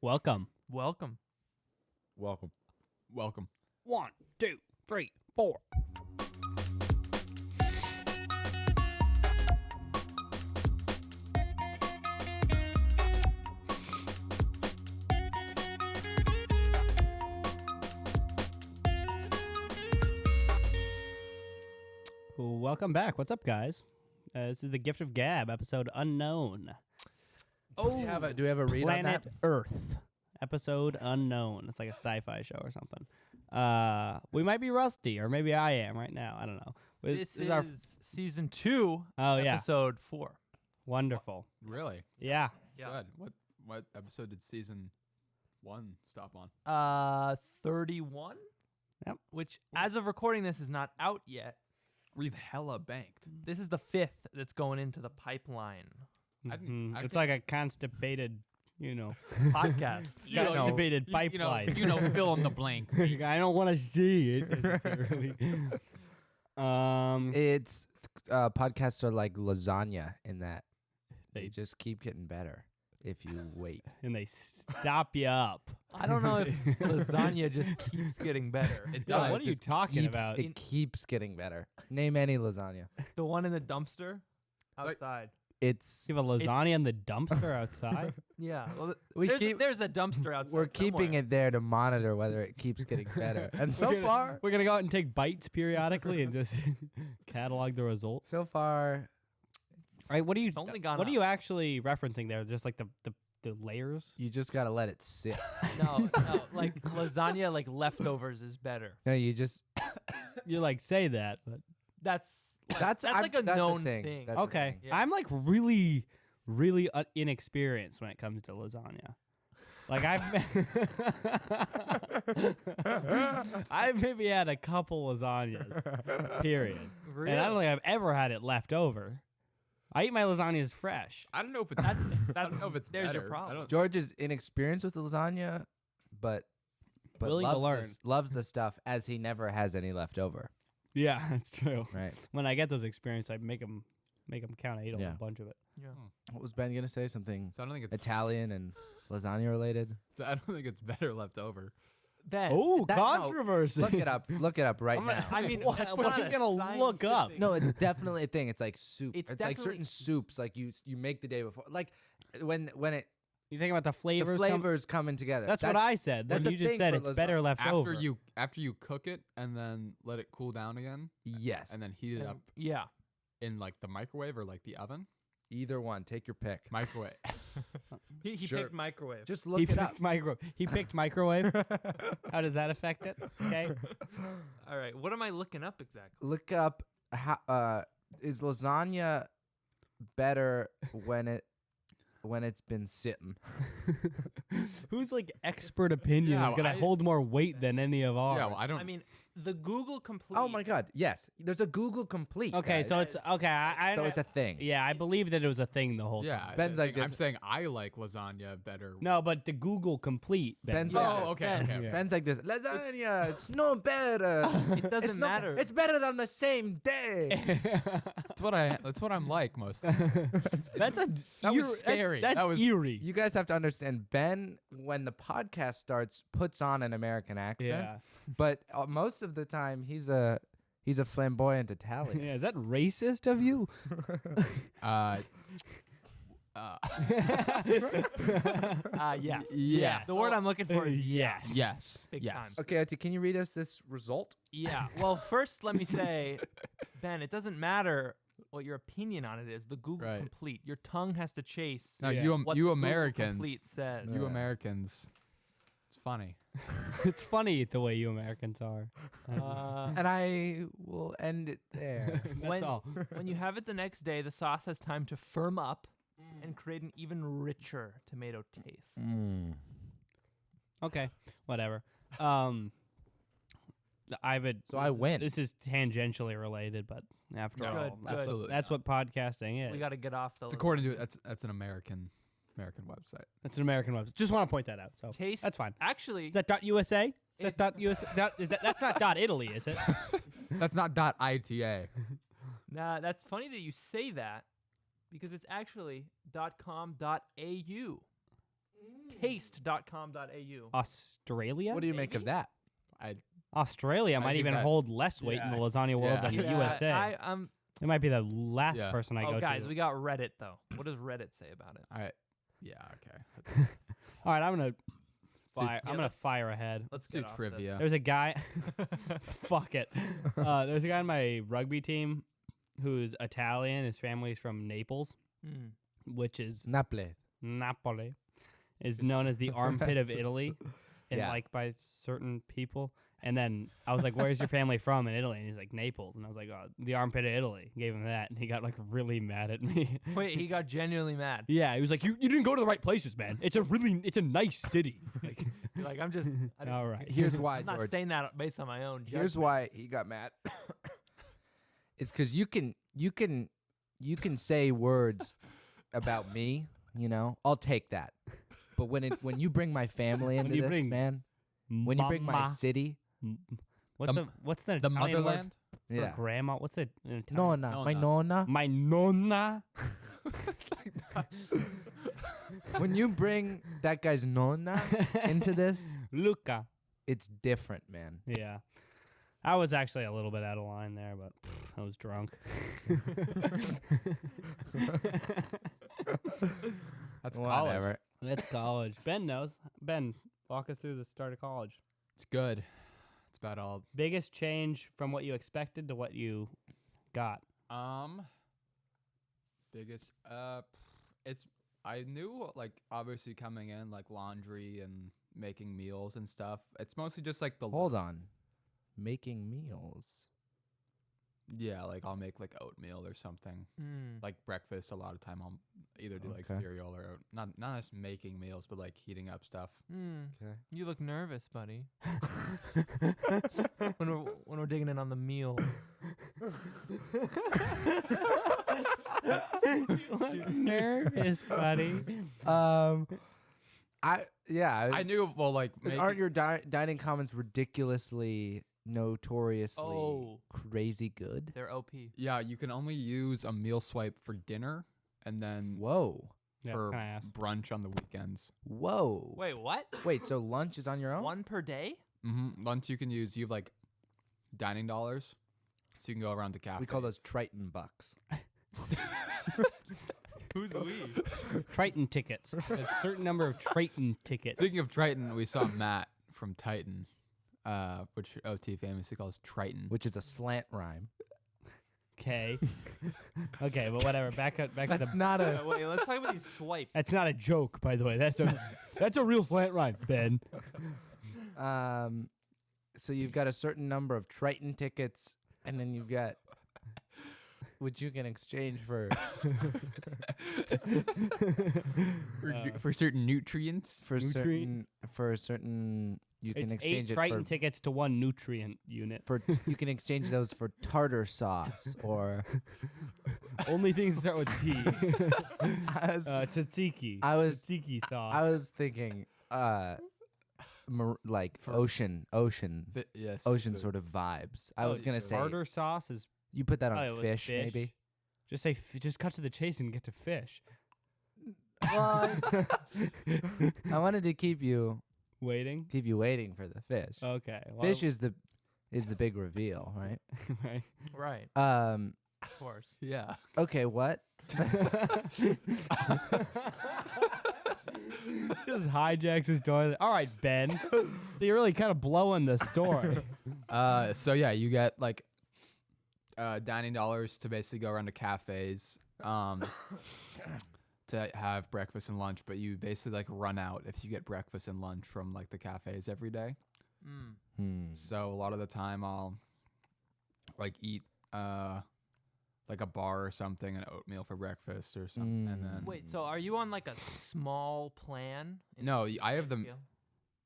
Welcome. Welcome. 1, 2, 3, 4. Welcome back. What's up, guys? This is the Gift of Gab, episode unknown. Do we have a read on Planet that? Earth, episode unknown. It's like a sci-fi show or something. We might be rusty, or maybe I am right now. I don't know. This is our season 2, Oh, yeah. episode 4. wonderful. Really? Yeah. Yeah. Good. What episode did season 1 stop on? 31, Yep. which as of recording this is not out yet. We've hella banked. This is the 5th that's going into the pipeline It's like a constipated, podcast. constipated pipeline. fill in the blank. I don't want to see it necessarily. It's podcasts are like lasagna in that they just keep getting better if you wait. And they stop you up. I don't know if lasagna just keeps getting better. It Yo, does. what are you Just talking Keeps- about? It keeps getting better. Name any lasagna. The one in the dumpster outside. It's You have a lasagna in the dumpster outside? Yeah. Well, We keep- there's a dumpster outside. we're keeping somewhere. it there to monitor whether it keeps getting better. And We're going to go out and take bites periodically and just catalog the results. so far, Right, what are you only gone What are up. you actually referencing there? Just like the layers? you just gotta let it sit. No, like lasagna, like leftovers is better. No, you just You like say that, but That's that's like a that's known thing. thing. That's a okay. thing. Yeah. I'm like really inexperienced when it comes to lasagna. Like I've maybe had a couple lasagnas, period. Really? And I don't think I've ever had it left over. I eat my lasagnas fresh. I don't know if it's. That's I don't know if it's there's better. your problem. I don't, George is inexperienced with the lasagna, but Willing to learn. loves the stuff as he never has any left over. Yeah, that's true. Right. When I get those experiences, I make them count. I eat Yeah. a bunch of it. Yeah. What was Ben gonna say? Something so I don't think it's. Italian and lasagna related? So I don't think it's better left over. Ben. Oh, That- controversy. Look it up. Look it up right now. I mean, What- that's what not are you a gonna look up? scientific- No, it's definitely a thing. It's like soup. It's It's like certain definitely- soups like you make the day before. Like when it You think about the the flavors? flavors coming together. That's what I said. Then that's you a just thing said for it's better left over. After you cook it and then let it cool down again, Yes. and then heat it up Yeah. in like the microwave or like the oven. Either one. Take your pick. Microwave. He Sure. picked microwave. Just He look it picked up. He picked microwave. How does that affect it? Okay. All right. What am I looking up exactly? Look up how is lasagna better when it's been sitting. Whose like expert opinion Yeah, is gonna I- hold more weight than any of ours? Yeah, well, I don't. I mean, the Google Complete. Oh my God! Yes, there's a Google Complete. Okay, guys. so it's okay. I so it's a thing. yeah. I believe that it was a thing the whole yeah, time. Ben's like I'm this- saying I like lasagna better. No, but the Google Complete. Ben. Ben's like Oh, this. okay. Okay. Yeah. Ben's like this. Lasagna. It's no better. It doesn't matter. It's better than the same day. That's what I'm like most. Of That's a That was scary. That's That was- eerie. You guys have to understand. Ben, when the podcast starts, puts on an American accent. Yeah. But most of the time, he's a flamboyant Italian. Yeah, is that racist of you? Yes. Yeah. The word I'm looking for is yes. yes. Big yes. time. Okay, Oti, can you read us this result? Yeah. Well, first, let me say, Ben, it doesn't matter what your opinion on it is. The Google Right. Complete. Your tongue has to chase No, Yeah. you what the you Google Americans. Complete said. You Americans. It's funny. It's funny the way you Americans are. And I will end it there. That's all. When you have it the next day, the sauce has time to firm up and create an even richer tomato taste. Okay, whatever. So I win. This is tangentially related, but after No, all, good. that's, Absolutely that's what podcasting is. We got to get off the It's according to that's an American website. That's an American website. Just want to point that out. So taste. that's fine. Actually, Is that .USA? Is that .USA? That's not .Italy, is it? That's not .ita. nah, that's funny that you say that because it's actually .com.au. taste.com.au. Australia? What do you make of Maybe? that? Australia I might think even that- hold less weight in the yeah. lasagna world Yeah. than the Yeah, USA. It might be the last Yeah. person I go guys, to. we got Reddit though. What does Reddit say about it? Okay. All right, I'm gonna do- fire. yeah, I'm gonna let's- fire ahead. Let's get do off this. trivia. There's a guy. Fuck it. There's a guy on my rugby team who's Italian. His family's from Naples, Mm. which is Napoli. Napoli, is known as the armpit of Italy, and Yeah. like by certain people. And then I was like, "Where's your family from in Italy?" And he's like, "Naples." And I was like, "Oh, the armpit of Italy." Gave him that, and he got like really mad at me. Wait, he got genuinely mad. Yeah, he was like, "You didn't go to the right places, man. It's a nice city." Like, You're like, I'm just. I all right. Here's why, I'm not George. saying that based on my own. Here's judgment. why he got mad. It's because you can say words about me. You know, I'll take that. But when you bring my family When into you this, bring man, when you bring my Mama. city, What's The- what's the The Italian word motherland. for yeah, grandma? What's it? in Italian? nonna, my Nonna. nonna. My nonna. When you bring that guy's nonna into this, Luca. it's different, man. Yeah. I was actually a little bit out of line there, but I was drunk. That's college. Whatever. That's college. Ben knows. Ben, walk us through the start of college. It's good. It's about all. Biggest change from what you expected to what you got. Biggest. It's. I knew like obviously coming in like laundry and making meals and stuff. It's mostly just like the. Hold on, making meals. Yeah, like I'll make like oatmeal or something. Mm. Like breakfast, a lot of time I'll either do like Okay. cereal or not just making meals, but like heating up stuff. Mm. Okay. You look nervous, buddy. when we're digging in on the meal. Nervous, buddy. I knew well like Aren't your dining comments ridiculously, notoriously Oh. crazy good? They're OP. yeah, you can only use a meal swipe for dinner and then Whoa, Yeah, for can I ask? brunch on the weekends. whoa. Wait, what? Wait, so lunch is on your own? One per day? Lunch you can use. You have like dining dollars, so you can go around to cafes. We call those Triton bucks. Who's we? Triton tickets. A certain number of Triton tickets. Speaking of Triton, we saw Matt from Titan, which OT famously calls Triton. Which is a slant rhyme. Okay. Okay, but whatever. Back to the. That's not a. Wait, let's talk about these swipes. That's not a joke, by the way. That's a real slant rhyme, Ben. So you've got a certain number of Triton tickets, and then you've got, which you can exchange for For certain nutrients. You can It's exchange 8 it Triton tickets to 1 nutrient unit. you can exchange those for tartar sauce or Only things that start with T. I was, Tzatziki. I was- Tzatziki sauce. I was thinking like ocean Yes. sort of vibes. I Oh, was gonna so say Tartar sauce is. you put that Oh, on with fish, maybe. Just say. Just cut to the chase and get to fish. Well, I wanted to keep you Waiting. waiting for the fish. Okay. Well, Fish is the big reveal, right? right. Right, Um. of course. Yeah. Okay. What? Just hijacks his story. All right, Ben. So you're really kind of blowing the story. So yeah, you get like dining dollars to basically go around to cafes to have breakfast and lunch, but you basically like run out if you get breakfast and lunch from like the cafes every day. Mm. So a lot of the time I'll like eat like a bar or something, and oatmeal for breakfast or something, and then Wait, so are you on like a small plan? in No, I have the scale?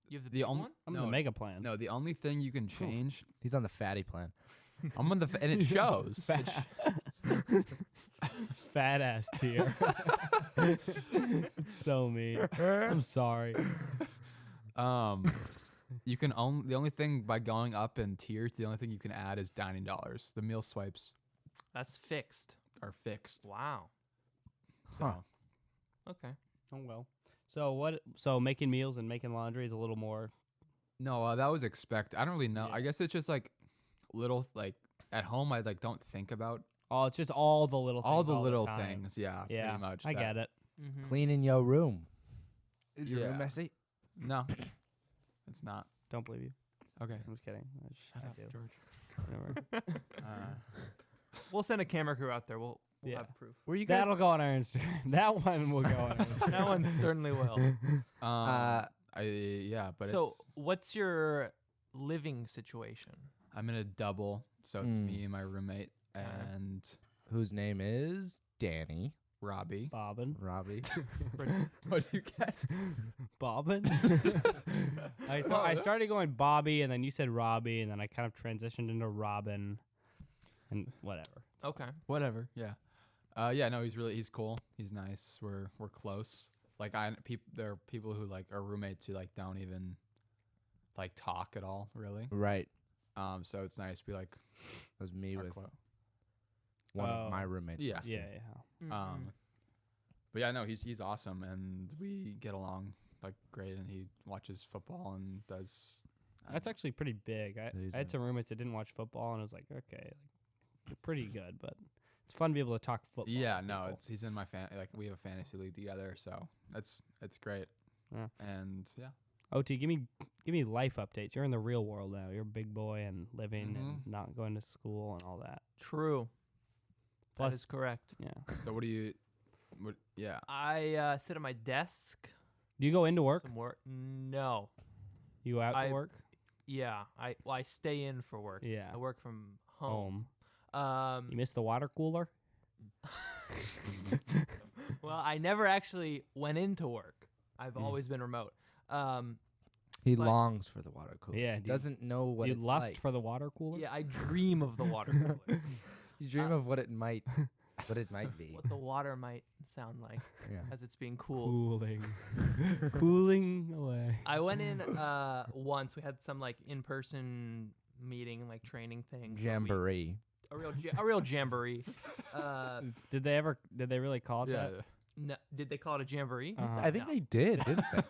You have the the big only one? I'm no, the mega plan. no, the only thing you can change. He's on the fatty plan. I'm on the and it shows. Fat ass tier. It's so mean. I'm sorry. You can the only thing by going up in tiers, the only thing you can add is dining dollars. The meal swipes That's fixed. are fixed. Wow. So Huh. Okay. Oh well. So what? So making meals and making laundry is a little more. No, that was expected. I don't really know. Yeah. I guess it's just like little like at home. I like don't think about Oh, it's just all the little all things the little time. things. Yeah, Yeah, pretty much. I get it. Mm-hmm. Cleaning your room. Is your Yeah. room messy? No, it's not. Don't believe you. Okay. I'm just kidding. Shut I up, do. George. Whatever. We'll send a camera crew out there. We'll Yeah. have proof. Were you guys? That'll go on our Instagram. That one will go on our Instagram. That one certainly will. But So, what's your living situation? I'm in a double, so it's Mm. me and my roommate and Whose name is Danny. Robbie. Bobbin. Robbie. What do you guess? Bobbin. I started going Bobby, and then you said Robbie, and then I kind of transitioned into Robin, and whatever. Okay. Whatever. Yeah. No, he's cool. He's nice. We're close. Like there are people who like are roommates who like don't even like talk at all, really. Right. So it's nice to be like That was me are with clo- one Oh. of my roommates. Yeah. last Yeah, year. yeah. But yeah, no, he's awesome, and we get along like great, and he watches football and does. That's actually pretty big. I He's had a- some roommates that didn't watch football, and I was like, okay, like, you're pretty good, but it's fun to be able to talk football. Yeah, with no, people. he's in my like we have a fantasy league together, so it's great. Yeah. And yeah, OT, give me life updates. You're in the real world now. You're a big boy and living and not going to school and all that. True. Plus, That is correct. yeah. so what do you? What? Yeah. I sit at my desk. Do you go into work? Some work. No. You go out I- to work? Yeah. I stay in for work. Yeah. I work from home. You miss the water cooler? Well, I never actually went into work. I've Mm. always been remote. He Like- longs for the water cooler. Yeah, do you- Doesn't know what you it's lust like. for the water cooler? Yeah, I dream of the water cooler. You dream of what it might be. What the water might sound like Yeah. as it's being cooled. Cooling. Cooling away. I went in once. We had some like in-person meeting, like training thing. where we- Jamboree. A real jamboree. Did they really call it that? No, did they call it a jamboree? Uh-huh. I think No. they did, didn't they?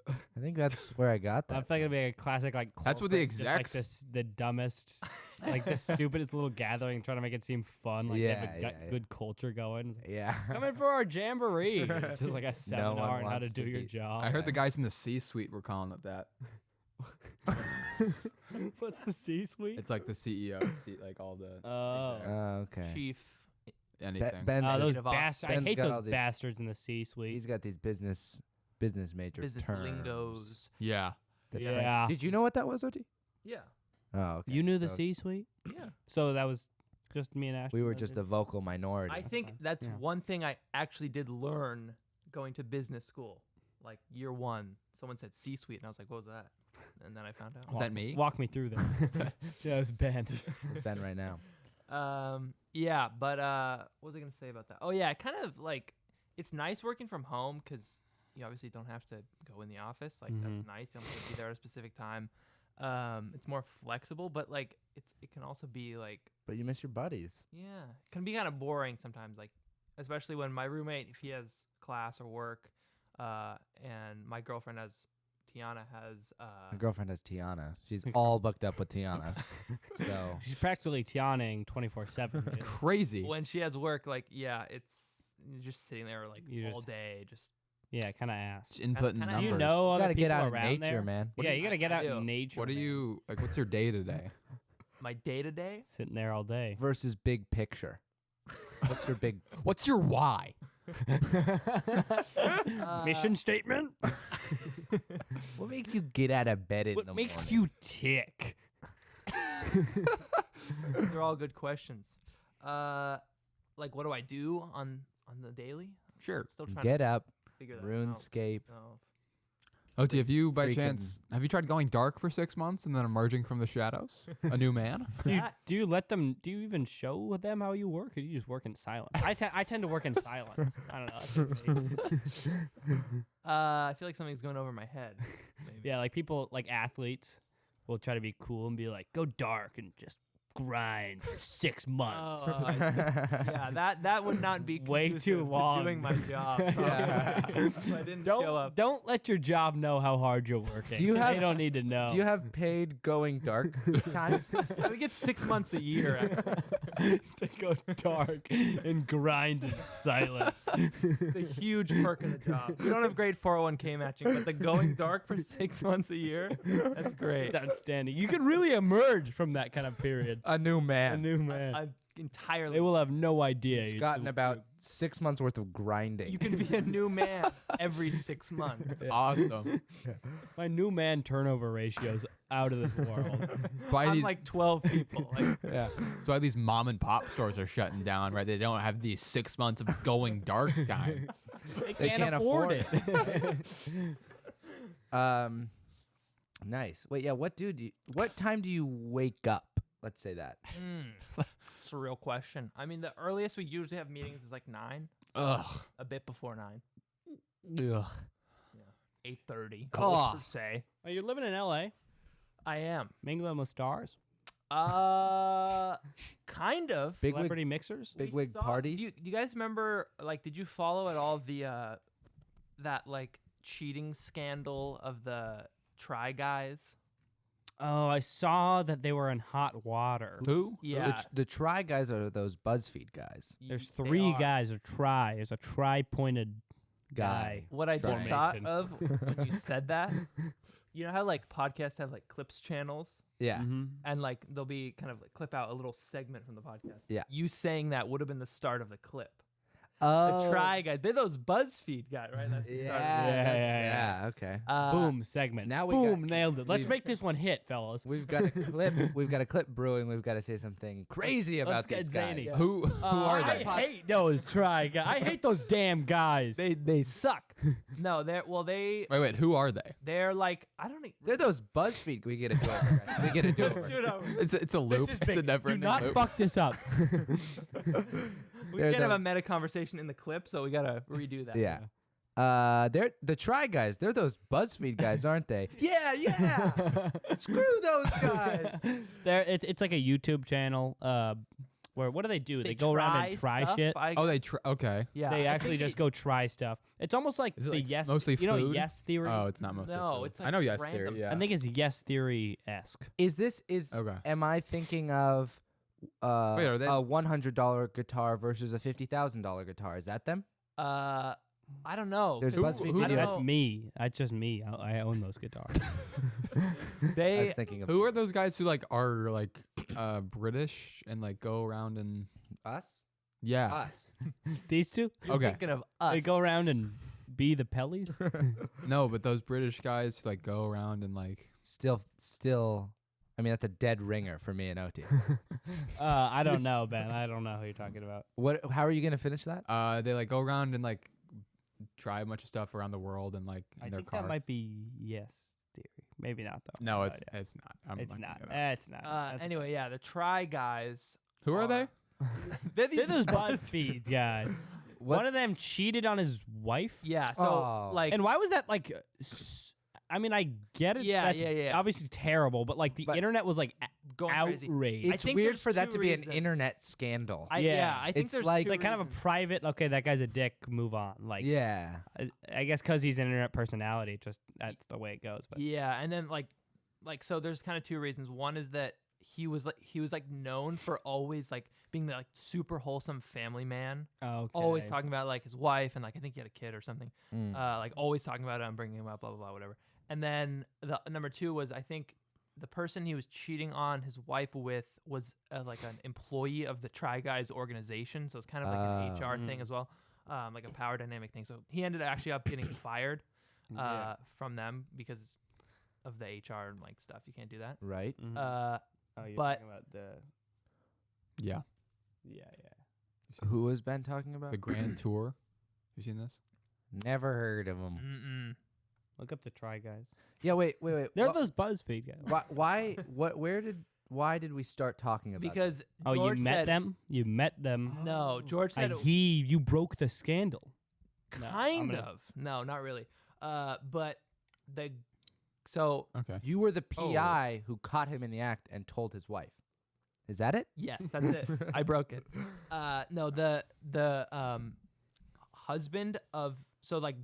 I think that's where I got I that. feel like it'd be a classic like That's what the corporate, just, like execs- this, the dumbest, like the stupidest little gathering, trying to make it seem fun. Like they have a Yeah, yeah. good culture going. It's like, Yeah. come in for our jamboree. It's just like a seminar on how to wants do to your be- job. I heard the guys in the C-suite were calling it that. What's the C-suite? It's like the CEO, like all the Oh. exec- Okay. Chief. anything. Ben, Those Executive officer. bastards. I Ben's hate got those all these- bastards in the C-suite. he's got these business major Business terms. lingos. Yeah. that Yeah. Did you know what that was, OT? Yeah. Oh, okay. You knew the So C-suite? Yeah. So that was just me and Ashley. We were that just did- a vocal minority. I think fine. that's Yeah. one thing I actually did learn going to business school. Like year one, someone said C-suite, and I was like, "What was that?" And then I found out. Was that me? Walk me through that. Yeah, it was Ben. It's Ben right now. Yeah, but what was I gonna say about that? Oh yeah, kind of like it's nice working from home because you obviously don't have to go in the office. Like Mhm. that's nice. You don't have to be there at a specific time. It's more flexible, but like it can also be like But you miss your buddies. yeah, it can be kind of boring sometimes. Like especially when my roommate, if he has class or work, and my girlfriend Tiana has My girlfriend has Tiana. She's all booked up with Tiana. So She's practically Tianaing 24/7. It's crazy. when she has work, like yeah, it's you're just sitting there like You all just- day, just Yeah, kind of ass. Just inputting kinda- Do you numbers. know you other gotta people get out in around nature, there? man. Yeah, you gotta get I out do. in nature. What do man. you like? What's your day to day? my day to day. Sitting there all day. Versus big picture. What's your big What's your why? Mission statement? What makes you get out of bed in What the makes morning? you tick? They're all good questions. Like what do I do on the daily? Sure. Still trying Get to up, figure that out. RuneScape. So, OT, have you by Freaking- chance have you tried going dark for 6 months and then emerging from the shadows? A new man? Do you let them? Do you even show them how you work, or do you just work in silence? I tend to work in silence. I don't know. That's just me. I feel like something's going over my head. Maybe. Yeah, like people, like athletes, will try to be cool and be like, "Go dark and just grind for 6 months. Oh, yeah, that would not be Way conducive too to long. doing my job. Yeah. If I didn't show up. Don't let your job know how hard you're working. Do you have- They don't need to know. Do you have paid going dark time? I would get 6 months a year. to go dark and grind in silence? It's a huge perk of the job. We don't have great 401k matching, but the going dark for 6 months a year, that's great. It's outstanding. You can really emerge from that kind of period. A new A man. new man. I'm entirely. They will have no idea. He's you- gotten about 6 months worth of grinding. You can be a new man every 6 months. Awesome. My new man turnover ratio's out of this world. That's why I'm these like 12 people. Like, yeah. that's why these mom and pop stores are shutting down, right? They don't have these 6 months of going dark time. They can't afford it. Nice. Wait, yeah. What time do you wake up? Let's say that. it's a real question. I mean, the earliest we usually have meetings is like 9, Ugh. a bit before 9, Ugh. 8:30 Oh. per se. Are you living in L.A.? I am. Mingling with stars? Kind of. Big Celebrity mixers? big We wig saw- parties. Do you guys remember? Like, did you follow at all the that like cheating scandal of the Try Guys? Oh, I saw that they were in hot water. Who? Yeah, The Try Guys are those BuzzFeed guys. There's they 3 are. guys. There's a tri-pointed guy. What I just thought Formation. of when you said that, you know how like podcasts have like clips channels, Yeah. Mm-hmm. and like they'll be kind of like clip out a little segment from the podcast. Yeah. You saying that would have been the start of the clip. Oh. The Try Guys, they're those BuzzFeed guys, right? That's the Yeah. start of Yeah, it. Okay. Boom, segment. now we Boom, got- nailed it. Let's we've- make this one hit, fellas. We've got a clip. We've got a clip brewing. We've got to say something crazy about get these zany. guys. Who are I they? hate those try guys. I hate those damn guys. They suck. No, Wait, who are they? they're like I don't know. They're those BuzzFeed. We get to do it. Right? We get to do it. Dude, It's a loop. This is It's a big. never Do not loop. fuck this up. we They're can't have a those- meta conversation in the clip, so we gotta redo that. Yeah. They're the Try Guys. They're those BuzzFeed guys, aren't they? Yeah, yeah. Screw those guys. It's like a YouTube channel. Where what do? They go around and try stuff, shit. I Oh, they guess. okay. Yeah. They I actually think just go try stuff. It's almost like Is it the like yes, mostly you know, food? yes theory. Oh, it's not mostly. No, food. it's I like know yes random theory. Yeah. I think it's yes theory esque. Is Okay. am I thinking of Wait, are they- a $100 guitar versus a $50,000 guitar? Is that them? I don't know. There's 'cause BuzzFeed I don't videos. That's know. me. That's just me. I own those guitars. I was They thinking of Who are those guys who like are like British and like go around and us. yeah. Us. These two, you're Okay. thinking of us. they go around and be the Pellies. No, but those British guys who like go around and like Still. I mean, that's a dead ringer for me and OT. I don't know, Ben. I don't know who you're talking about. What? How are you gonna finish that? they like go around and like try a bunch of stuff around the world and like in I their think car. that might be yes theory. Maybe not though. No, Uh, it's not. I'm it's looking not. it up. It's not. That's- Anyway, yeah, the Try Guys. Who are they? They're They're these those BuzzFeed guys. One of them cheated on his wife. Yeah. So Oh. like. And why was that like? I mean, I get it. Yeah, that's yeah. obviously terrible, but like the But- internet was like Going crazy. outraged. I It's think weird there's for that two to be reasons. an internet scandal. Yeah. I think It's there's like- two like kind of a reasons. private. Okay, that guy's a dick. Move on. Like, yeah. I guess because he's an internet personality, just that's the way it goes. But Yeah, and then like so there's kind of two reasons. One is that he was like known for always like being the like super wholesome family man, okay. always talking about like his wife and like I think he had a kid or something. Mm. Like always talking about it and bringing him up, blah blah blah, whatever. And then the number two was I think the person he was cheating on his wife with was like an employee of the Try Guys organization, so it's kind of like an HR Mm. thing as well, like a power dynamic thing. So he ended actually up getting fired Yeah. from them because of the HR and like stuff. You can't do that. Right. Mhm. Oh, you're but- talking about the Yeah. yeah. Who has Ben talking about? The Grand Tour. You seen this? Never heard of him. Mm-mm. Look up the Try Guys. Yeah. Wait. They're Wha- those BuzzFeed guys. Why? What? Why did we start talking about? Because Oh, George you met said, them? You met them. No, George said And you broke the scandal. No, I'm kind gonna- of. No, not really. But so Okay. You were the Oh. PI who caught him in the act and told his wife. Is that it? Yes, that's it. I broke it. No, the husband of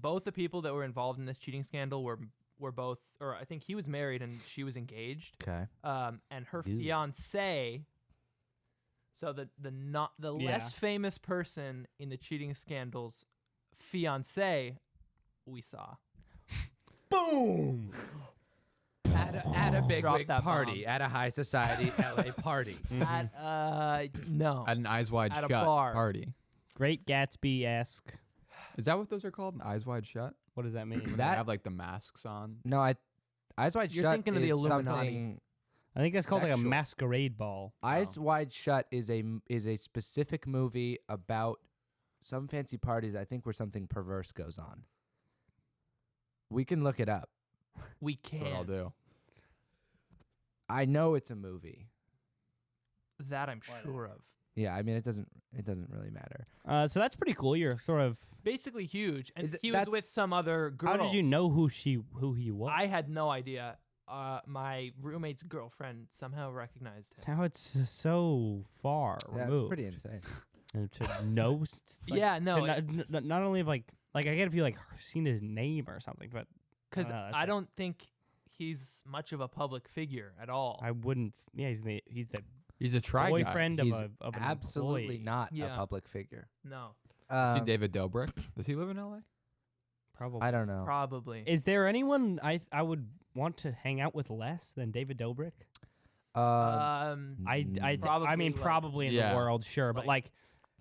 both the people that were involved in this cheating scandal were both, or I think he was married and she was engaged. Okay. And her Ew. fiance. So the less famous person in the cheating scandal's fiance, we saw. Boom. At a big Drop wig that party, bomb. at a high society LA party. At no. At an Eyes Wide At a Shut bar. party. Great Gatsby-esque. Is that what those are called? Eyes Wide Shut? What does that mean? When they That- have like the masks on. No, Eyes Wide You're Shut thinking of the is Illuminati. something. I think that's called like a Sexual. masquerade ball. Eyes Wide Shut is a specific movie about some fancy parties, I think, where something perverse goes on. We can look it up. We That's what I'll can. do. I know it's a movie. That I'm Whatever. sure of. Yeah, I mean it doesn't really matter. So that's pretty cool. You're sort of. Basically huge, and Is it- he was with that's- some other girl. How did you know who he was? I had no idea. My roommate's girlfriend somehow recognized him. How it's so far Yeah, removed. it's pretty insane. And to know. Yeah, no, Not only of like I get if you like seen his name or something, but because that's I it. don't think he's much of a public figure at all. I wouldn't. Yeah, he's the He's a try guy. boyfriend He's of an Absolutely employee. not Yeah. a public figure. No, See David Dobrik? Does he live in LA? Probably. I don't know. probably. Is there anyone I would want to hang out with less than David Dobrik? I mean Probably, like- probably in Yeah. the world, sure, but like- like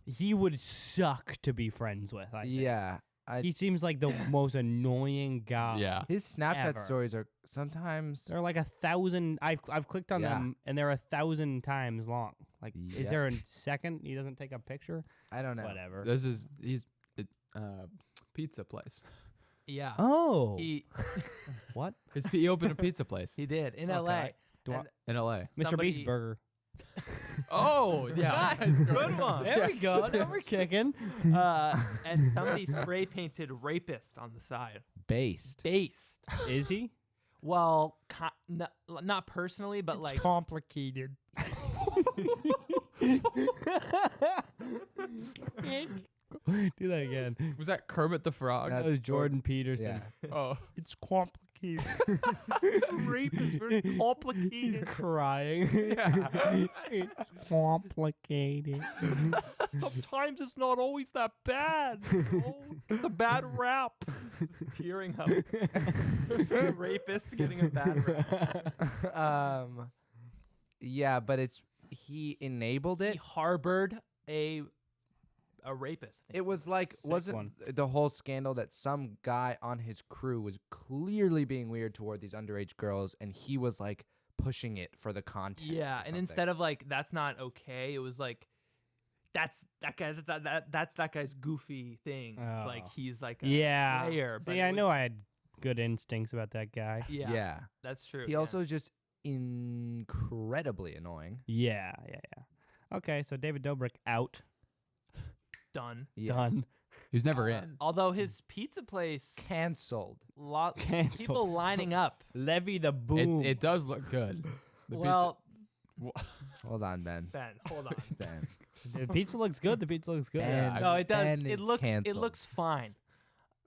he would suck to be friends with. I think. yeah. He seems like the most annoying guy. Yeah. His Snapchat Ever. stories are sometimes. They're like 1,000. I've clicked on Yeah. them and they're 1,000 times long. Like, Yep. is there a second he doesn't take a picture? I don't know. Whatever. He's pizza place. Yeah. Oh, He what? He opened a pizza place he did in Okay. L.A. Do I- And in LA. Mr. somebody- Beast Burger. Oh, yeah. Good one. There we go. Now we're kicking. And somebody spray painted rapist on the side. Based. Based. Is he? Well, not personally, but like complicated. Do that again. Was that Kermit the Frog? That's That was Jordan Peterson. Yeah. Oh. It's complicated. rape is very He's complicated. crying. It's complicated. Sometimes it's not always that bad. Oh, it's a bad rap. Tearing up. Rapists getting a bad rap. Yeah, but he enabled He it. harbored a rapist. I think. It was like, Sick wasn't one. the whole scandal that some guy on his crew was clearly being weird toward these underage girls, and he was like pushing it for the content. Yeah, and instead of like that's not okay, it was like that's that guy. That's that guy's goofy thing. It's like Oh. he's like a Yeah. player. But See, it I was- know I had good instincts about that guy. Yeah, yeah. that's true. He yeah. also just incredibly annoying. Yeah. Okay, so David Dobrik out. done. Yeah. Done. He was never in. Although his pizza place, Canceled. lot Canceled. people lining up. Levy the boom. It does look good. The Well, Hold on, Ben. Ben, hold on. Ben. The pizza looks good. The pizza looks good. Ben. Yeah, No, it does. Ben It is looks. It canceled. looks fine.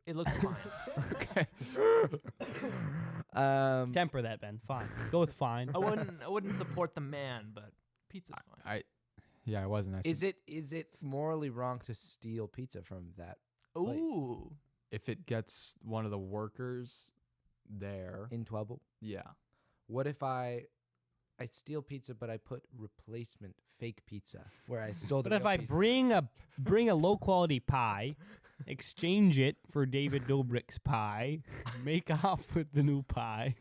It looks fine. Okay. Temper that, Ben. Fine. Go with fine. I wouldn't support the man, but pizza's fine. I wasn't. I Is said, it morally wrong to steal pizza from that place? Ooh. if it gets one of the workers there, in trouble? yeah. What if I steal pizza, but I put replacement fake pizza where I stole the But if real I pizza? bring a low quality pie, exchange it for David Dobrik's pie, make off with the new pie.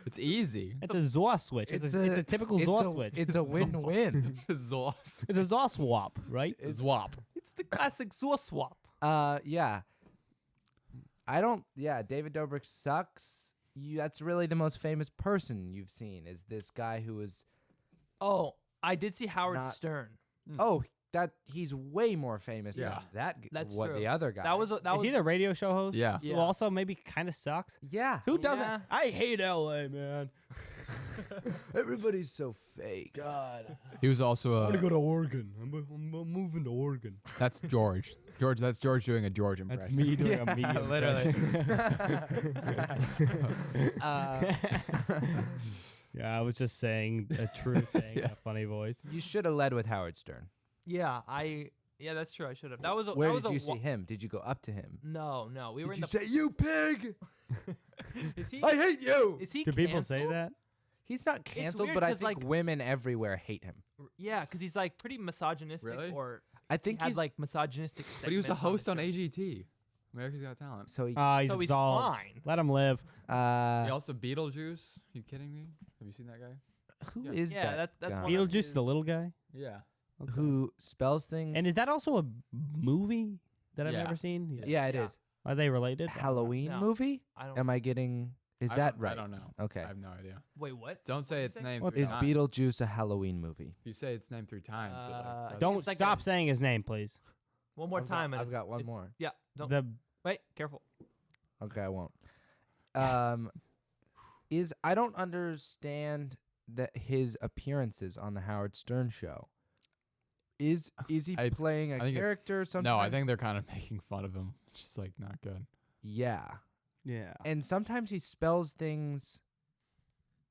It's easy. It's a Zor switch. It's a typical Zor switch. It's a win-win. It's a Zos. It's a Zor swap, right? Zwap. It's the classic Zor swap. Yeah. David Dobrik sucks. That's really the most famous person you've seen is this guy who was Oh, I did see Howard Not- Stern. that he's way more famous Yeah. than That's what true. the other guy. That was Is he the radio show host? Yeah. Yeah. Who also maybe kind of sucks? yeah. Who doesn't? Yeah. I hate LA, man. Everybody's so fake. God. He was also a. to Oregon. I'm moving to Oregon. That's George. George. That's George doing a George That's impression. me doing a me literally. impression. Yeah, I was just saying a true thing in a funny voice. You should have led with Howard Stern. Yeah, that's true. I should have. That was. Where that was did you a see him? Did you go up to him? No, we were in Did the. you say, "You pig"? Is he? I hate you. Is he? Do people say canceled? that? He's not canceled, weird but I 'cause, think like- women everywhere hate him. Yeah, because he's like pretty misogynistic, Really? or I think he had he's like misogynistic. But he was a segments on host the on show. AGT, America's Got Talent. so he. He's So he's absolved. fine. Let him live. He also Beetlejuice. You kidding me? Have you seen that guy? Who yeah. is Yeah, that? that's guy? one of Beetlejuice, the little guy. Yeah. Okay. Who spells things? And is that also a movie that I've Yeah. never seen? yeah, it Yeah. is. Are they related? Halloween No. movie? I don't. Am I getting? Is I that don't- right? I don't know. Okay. I have no idea. Wait, what? Don't say What'd its you say? name. What 3 Is times. Beetlejuice a Halloween movie? If you say its name 3 times, Don't It's like stop a- saying his name, please. One more I've got- time. and I've got one it's- more. Yeah. Don't The wait. Careful. Okay, I won't. Yes. I don't understand that his appearances on the Howard Stern show. Is he I- playing a I think it- character sometimes? no, I think they're kind of making fun of him. It's just like not good. Yeah. yeah. And sometimes he spells things.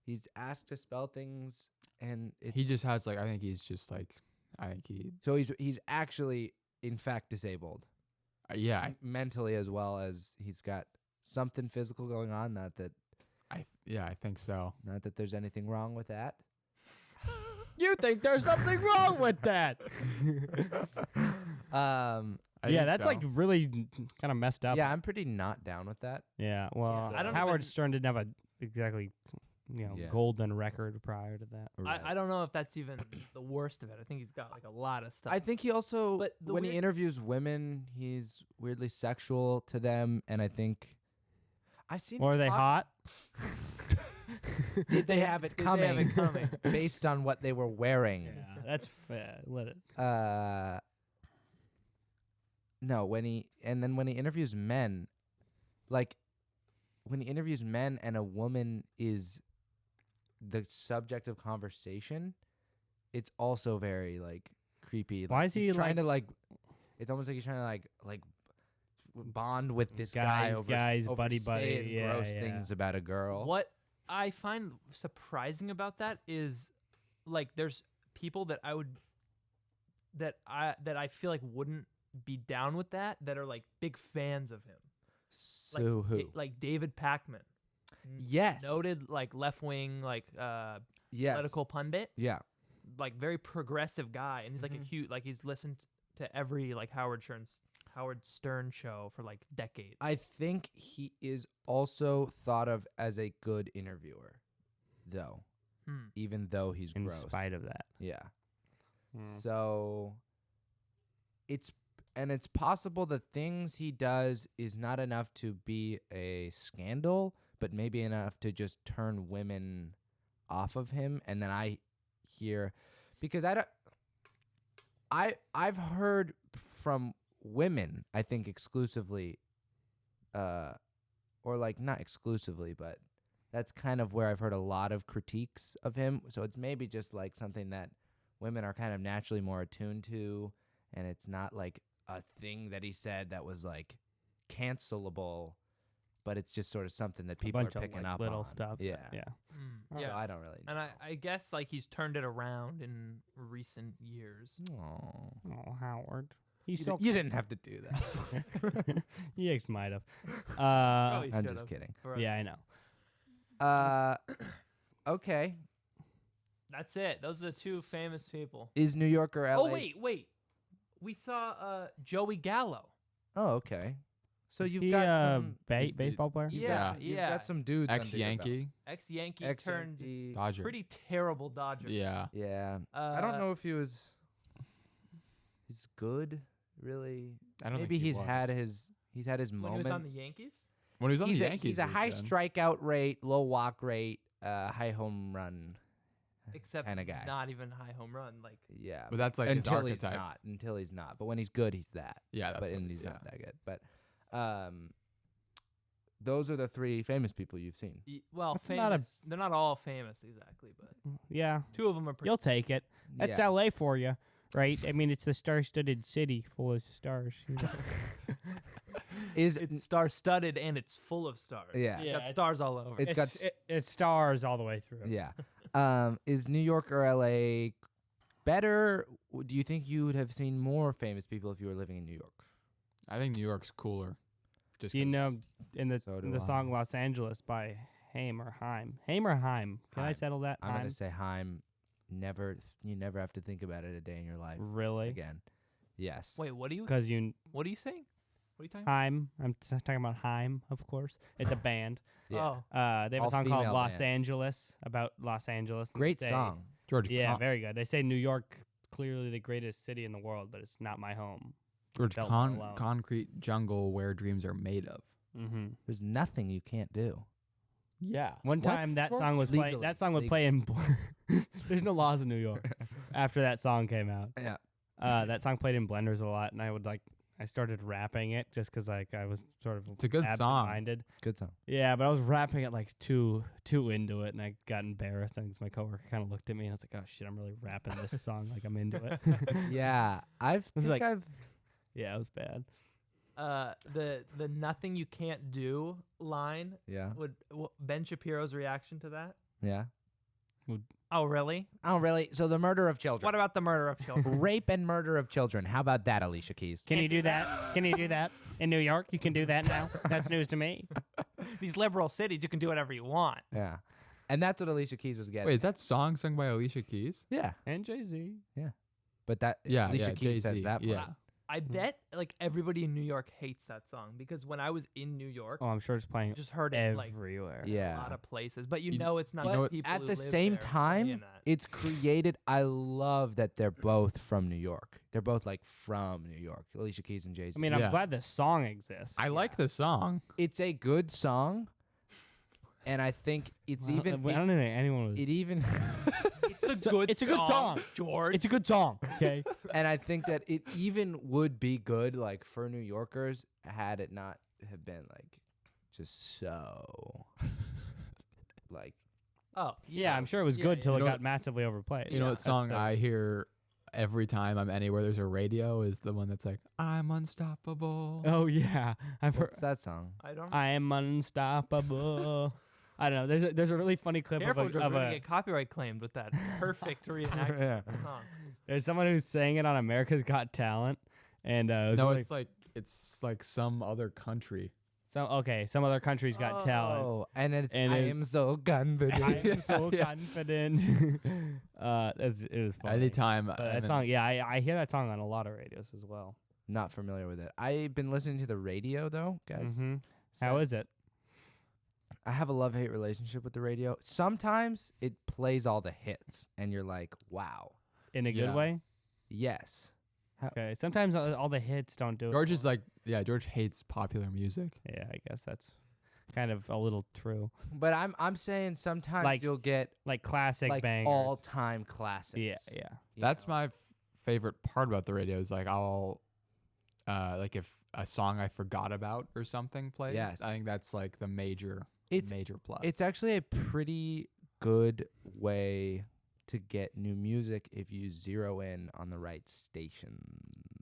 He's asked to spell things, and He just has like I think he's just like I think he so he's actually in fact disabled yeah I mentally as well as he's got something physical going on. Not that I think so. there's anything wrong with that. You think there's nothing wrong with that? I Yeah, think that's so. like really kind of messed up. Yeah, I'm pretty not down with that. Yeah. Well, I don't Howard even- Stern didn't have a exactly, Yeah. golden record prior to that. I don't know if that's even the worst of it. I think he's got like a lot of stuff. I think he also, But the when he weird- interviews women, he's weirdly sexual to them, and I think I've seen. Or are they talk- hot? Did they have it Did they coming? have it coming? Based on what they were wearing. Yeah, that's fair. Let it. No, when he interviews men, like when he interviews men and a woman is the subject of conversation, it's also very like creepy. Why like, is he's he, trying like- to it's almost like he's trying to like bond with this guy over guys, over buddy, saying yeah, gross yeah. things about a girl. What I find surprising about that is like there's people that I feel like wouldn't be down with that are like big fans of him. So who? Like David Pakman. Yes. Noted like left wing like Yes. political pundit, Yeah. like very progressive guy, and he's like a huge like he's listened to every like Howard Stern show for like decades. I think he is also thought of as a good interviewer, though, even though he's In gross. spite of that. Yeah. Mm. So it's possible the things he does is not enough to be a scandal, but maybe enough to just turn women off of him. And then I hear, because I've heard from women, I think exclusively, or like not exclusively, but that's kind of where I've heard a lot of critiques of him. So it's maybe just like something that women are kind of naturally more attuned to, and it's not like a thing that he said that was like cancelable, but it's just sort of something that people are bunch of, picking like, up little on. stuff. Yeah. Yeah. Yeah, So I don't really and know. I guess like he's turned it around in recent years. Aw. Oh, Howard. He's You, so you didn't have to do that. You might have. Probably I'm should've. just kidding. For- Yeah, I know. Okay. That's it. Those are the two famous people. Is New York or LA? Oh wait. We saw Joey Gallo. Oh, okay. So Is you've he got a some baseball player? you've Yeah, got, you've yeah. got some dudes under your belt. Ex-Yankee, Ex-Yankee turned Ex-Yankee. Dodger. pretty terrible Dodger. Yeah. Yeah. I don't know if he's good, really. I don't Maybe think he he's was. had his when moments. he was on the Yankees. When he was on he's the a, Yankees, he's a he was high good. strikeout rate, low walk rate, high home run Except kind of guy. not even high home run. Like Yeah. But that's like until his he's archetype. not. Until he's not. But when he's good, he's that. Yeah, that's but what and it he's is, not yeah. that good. those are the 3 famous people you've seen. Well, That's not a- famous. They're not all famous exactly, but Yeah, 2 of them are pretty. you'll take it. That's Yeah. LA for you, right? I mean, it's the star-studded city full of stars. Is It's star-studded and it's full of stars. yeah. It's Yeah, got it's- stars all over. It's got s- it's stars all the way through. Yeah. Is New York or LA better? Do you think you would have seen more famous people if you were living in New York? I think New York's cooler. Just You 'cause- know, in the So in do the song I. "Los Angeles" by Haim or Haim. Can I Haim. settle that? I'm Haim? gonna say Haim. You never have to think about it a day in your life Really? again. Yes. Wait, what are you? Because you What are you saying? What are you talking about? Haim. I'm talking about Haim, of course. It's a band. Yeah. Oh, They have a song called All-female "Los band. Angeles" about Los Angeles. and they Great say- song. George. Yeah, very good. They say New York clearly the greatest city in the world, but it's not my home. George. built alone. Concrete jungle where dreams are made of. Mm-hmm. There's nothing you can't do. Yeah. One What? time that song was playing. Legally. That song would play in. There's no laws in New York. After that song came out, Yeah. that song played in blenders a lot, and I started rapping it just because I was sort of It's a good song. absent-minded. Good song. Yeah, but I was rapping it like too into it, and I got embarrassed. And my coworker kind of looked at me, and I was like, "Oh shit, I'm really rapping this song like I'm into it." Yeah. was like- I've Yeah, it was bad. the nothing you can't do line. yeah. Ben Shapiro's reaction to that? Yeah. Oh, really? Oh, really? So the murder of children. What about the murder of children? Rape and murder of children. How about that, Alicia Keys? Can you do that? Can you do that in New York? You can do that now. That's news to me. These liberal cities, you can do whatever you want. Yeah. And that's what Alicia Keys was getting. Wait, is that song sung by Alicia Keys? Yeah. And Jay-Z. But that Yeah, Alicia yeah, Keys says Jay-Z, that part. yeah. I bet like everybody in New York hates that song because when I was in New York, Oh, I'm sure it's playing I just heard it like everywhere. Yeah. a lot of places. But you You- know it's not you the know what- people At who the live same there time, playing that. it's created. I love that they're both from New York. They're both like from New York. Alicia Keys and Jay-Z. I mean, Yeah. I'm glad the song exists. I like the song. it's a good song, and I think it's Well, even. I don't think anyone was. It even. It's a good it's a good song. George. It's a good song. Okay. And I think that it even would be good, like for New Yorkers, had it not have been like just so, like Oh, Yeah, I'm sure it was good till You it know got what- massively overplayed. You know Yeah, what that's song the- I hear every time I'm anywhere there's a radio is the one that's like, I'm unstoppable. Oh yeah, I've heard. what's that song? I don't. I am unstoppable. I don't know. There's a really funny clip Careful, of George, a, we're gonna get copyright claimed with that perfect reenactment song. there's someone who's saying it on America's Got Talent, and it was No, really it's like some other country. some other country's got talent. Oh, and then it's And I it- am so confident. I am so Yeah. confident. It was funny. Anytime But I'm that in- song, yeah, I hear that song on a lot of radios as well. Not familiar with it. I've been listening to the radio though, guys. Hmm How is it? I have a love-hate relationship with the radio. Sometimes it plays all the hits, and you're like, "Wow, In a good Yeah. way? yes." Okay. Sometimes all the hits don't do it. George is like, yeah, George hates popular music. Yeah, I guess that's kind of a little true. But I'm saying sometimes Like you'll get Like classic like bangers. all-time classics. Yeah, yeah. you That's know? my favorite part about the radio is like I'll like if a song I forgot about or something plays. Yes. I think that's like the major It's plus. It's actually a pretty good way to get new music if you zero in on the right station.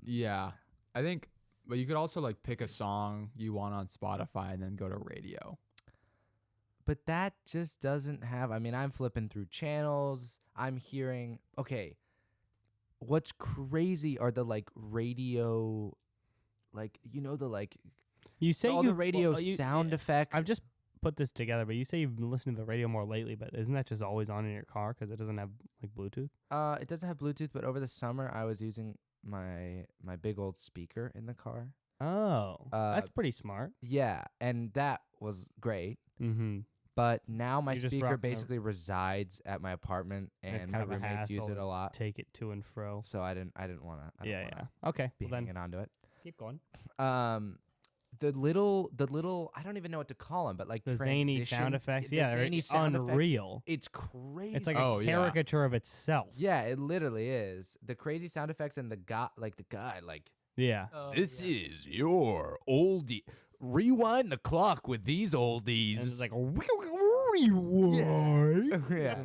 Yeah. I think but you could also like pick a song you want on Spotify and then go to radio. But that just doesn't have. I mean, I'm flipping through channels. I'm hearing. Okay, what's crazy are the like radio, like the like You say all you the radio you- sound effects. I've just put this together, but you say you've been listening to the radio more lately, but isn't that just always on in your car because it doesn't have like Bluetooth? It doesn't have Bluetooth, but over the summer I was using my big old speaker in the car. Oh, that's pretty smart. Yeah, and that was great. Mm-hmm. But now my You're just speaker rocking a- basically resides at my apartment, And it's and kind my of a roommates use hassle it a lot. Take it to and fro. So I didn't want to. Yeah, yeah. Okay, Be well then hanging onto it. keep going. The little I don't even know what to call them, but like The zany sound transitions, effects, the yeah, they're zany sound effects, unreal. it's crazy. It's like Oh, a yeah. caricature of itself. yeah, it literally is. The crazy sound effects and the guy like Yeah. Oh, this yeah. is your oldie. rewind the clock with these oldies. And it's like, yeah,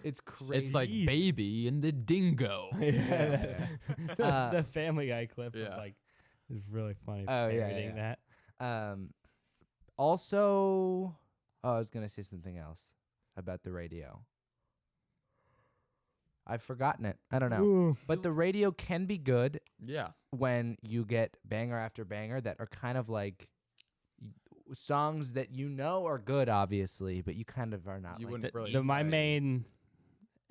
it's crazy. It's like Baby and the Dingo. the Family Guy clip Yeah. of, like, is really funny. Oh, yeah, parodying yeah. that. Also, I was gonna say something else about the radio. I've forgotten it. I don't know. But the radio can be good Yeah. when you get banger after banger that are kind of like songs that you know are good, obviously, but you kind of are not. You like, wouldn't really. My like- main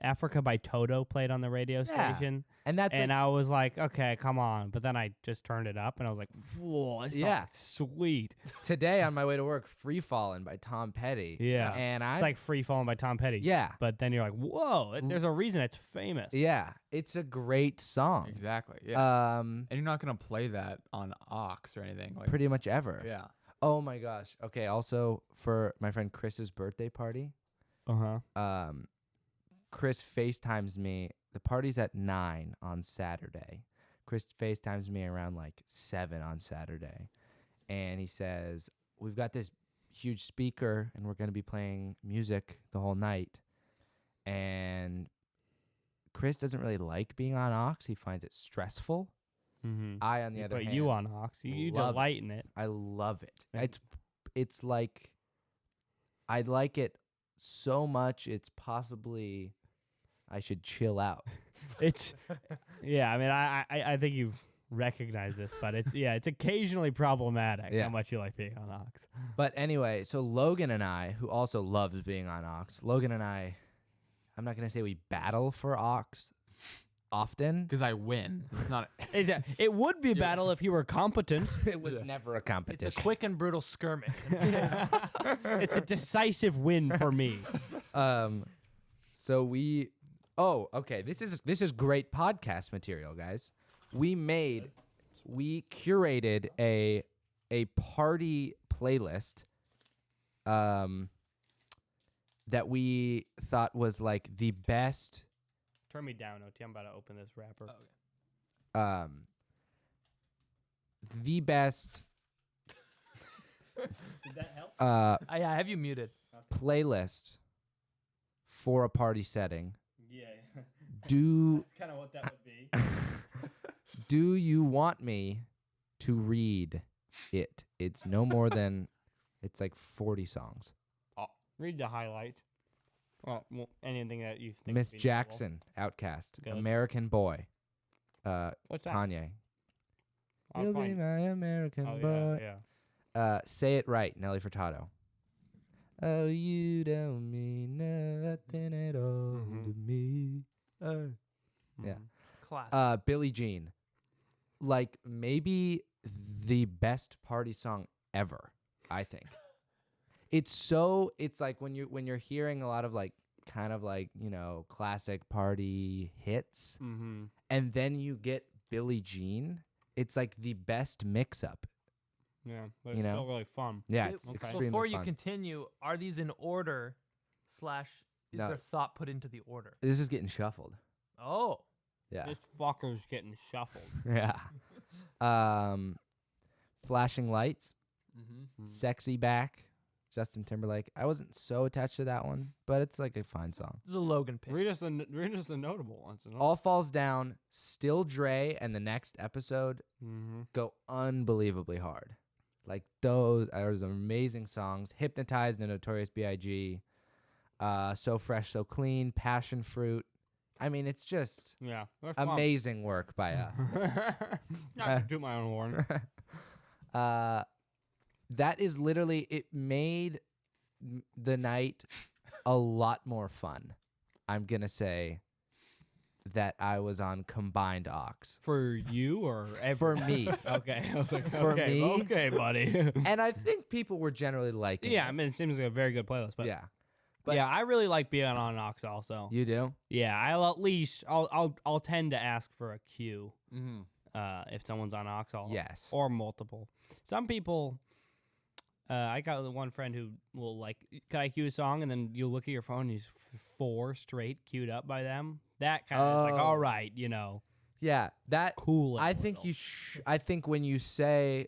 Africa by Toto played on the radio Yeah. station. and that's And like, I was like, okay, come on. But then I just turned it up and I was like, whoa, this Yeah. song's sweet. today on my way to work, "Free Fallin'" by Tom Petty. Yeah. And I It's like Free Falling by Tom Petty. yeah, But then you're like, whoa, there's a reason it's famous. yeah, it's a great song. Exactly. Yeah. And you're not gonna play that on aux or anything. Like, pretty much ever. Yeah. Oh my gosh. Okay. Also, for my friend Chris's birthday party, Uh-huh. Chris FaceTimes me. The party's at 9 on Saturday. Chris FaceTimes me around like 7 on Saturday. And he says, we've got this huge speaker and we're going to be playing music the whole night. And Chris doesn't really like being on aux. He finds it stressful. Mm-hmm. I, on the You other put hand, you on Hawks. You love delight in it. I love it. Yeah. It's like, I like it so much. It's possibly I should chill out. It's, yeah, I mean, I think you've recognized this, but it's occasionally problematic Yeah. how much you like being on Hawks. But anyway, so Logan and I, who also loves being on aux, Logan and I, I'm not going to say we battle for aux often. Because I win. It's not. It would be battle if you were competent. It was never a It's competition. a quick and brutal skirmish. It's a decisive win for me. So we, oh, okay. This is great podcast material, guys. We curated a party playlist, that we thought was like the best, Turn me down, OT. I'm about to open this wrapper. the best, Did that help? I have you muted. playlist for a party setting. Yeah. Do That's kind of what that would be. Do you want me to read it? It's no more than, it's like 40 songs. Read the highlight. Well, anything that you think. Miss would be Jackson, Outcast, Good. American Boy, notable. What's that? Kanye. I'll You'll be find- my American Oh, boy. yeah. Say It Right, Nelly Furtado. Oh, you don't mean nothing at all Mhm. to me. Yeah. Mhm. Classic. Billie Jean. Like, maybe the best party song ever, I think. It's like when you're hearing a lot of like kind of like, you know, classic party hits, Mhm. and then you get Billie Jean, it's like the best mix up. Yeah. But You it's know? still really fun. Yeah, Wait, it's okay. extremely Before you fun. continue, are these in order / is No. there thought put into the order? This is getting shuffled. Oh. Yeah. This fucker's getting shuffled. Yeah. Flashing Lights, Mm-hmm. Sexy Back, Justin Timberlake. I wasn't so attached to that one, but it's like a fine song. This is a Logan pick. Read us the notable ones. All Falls Down, Still Dre, and the next episode Mm-hmm. go unbelievably hard. Like those are some amazing songs. Hypnotized and Notorious B.I.G. So Fresh, So Clean, Passion Fruit. I mean, it's just Yeah. They're fun. amazing work by us. Not to toot my own horn. That is literally, it made the night a lot more fun. I'm going to say that I was on combined aux. For you or For everyone? me. Okay. I was like, For okay, me? okay, buddy. And I think people were generally liking Yeah, it. I mean, it seems like a very good playlist. But Yeah. But- yeah, I really like being on Ox also. You do? Yeah, I'll at least I'll tend to ask for a cue Mm-hmm. if someone's on Ox Yes. or multiple. Some people, I got one friend who will like, can I cue a song? And then you look at your phone and he's 4 straight queued up by them. That kind of is like, Oh. all right, you know, Yeah. That cool. it I a think little. I think when you say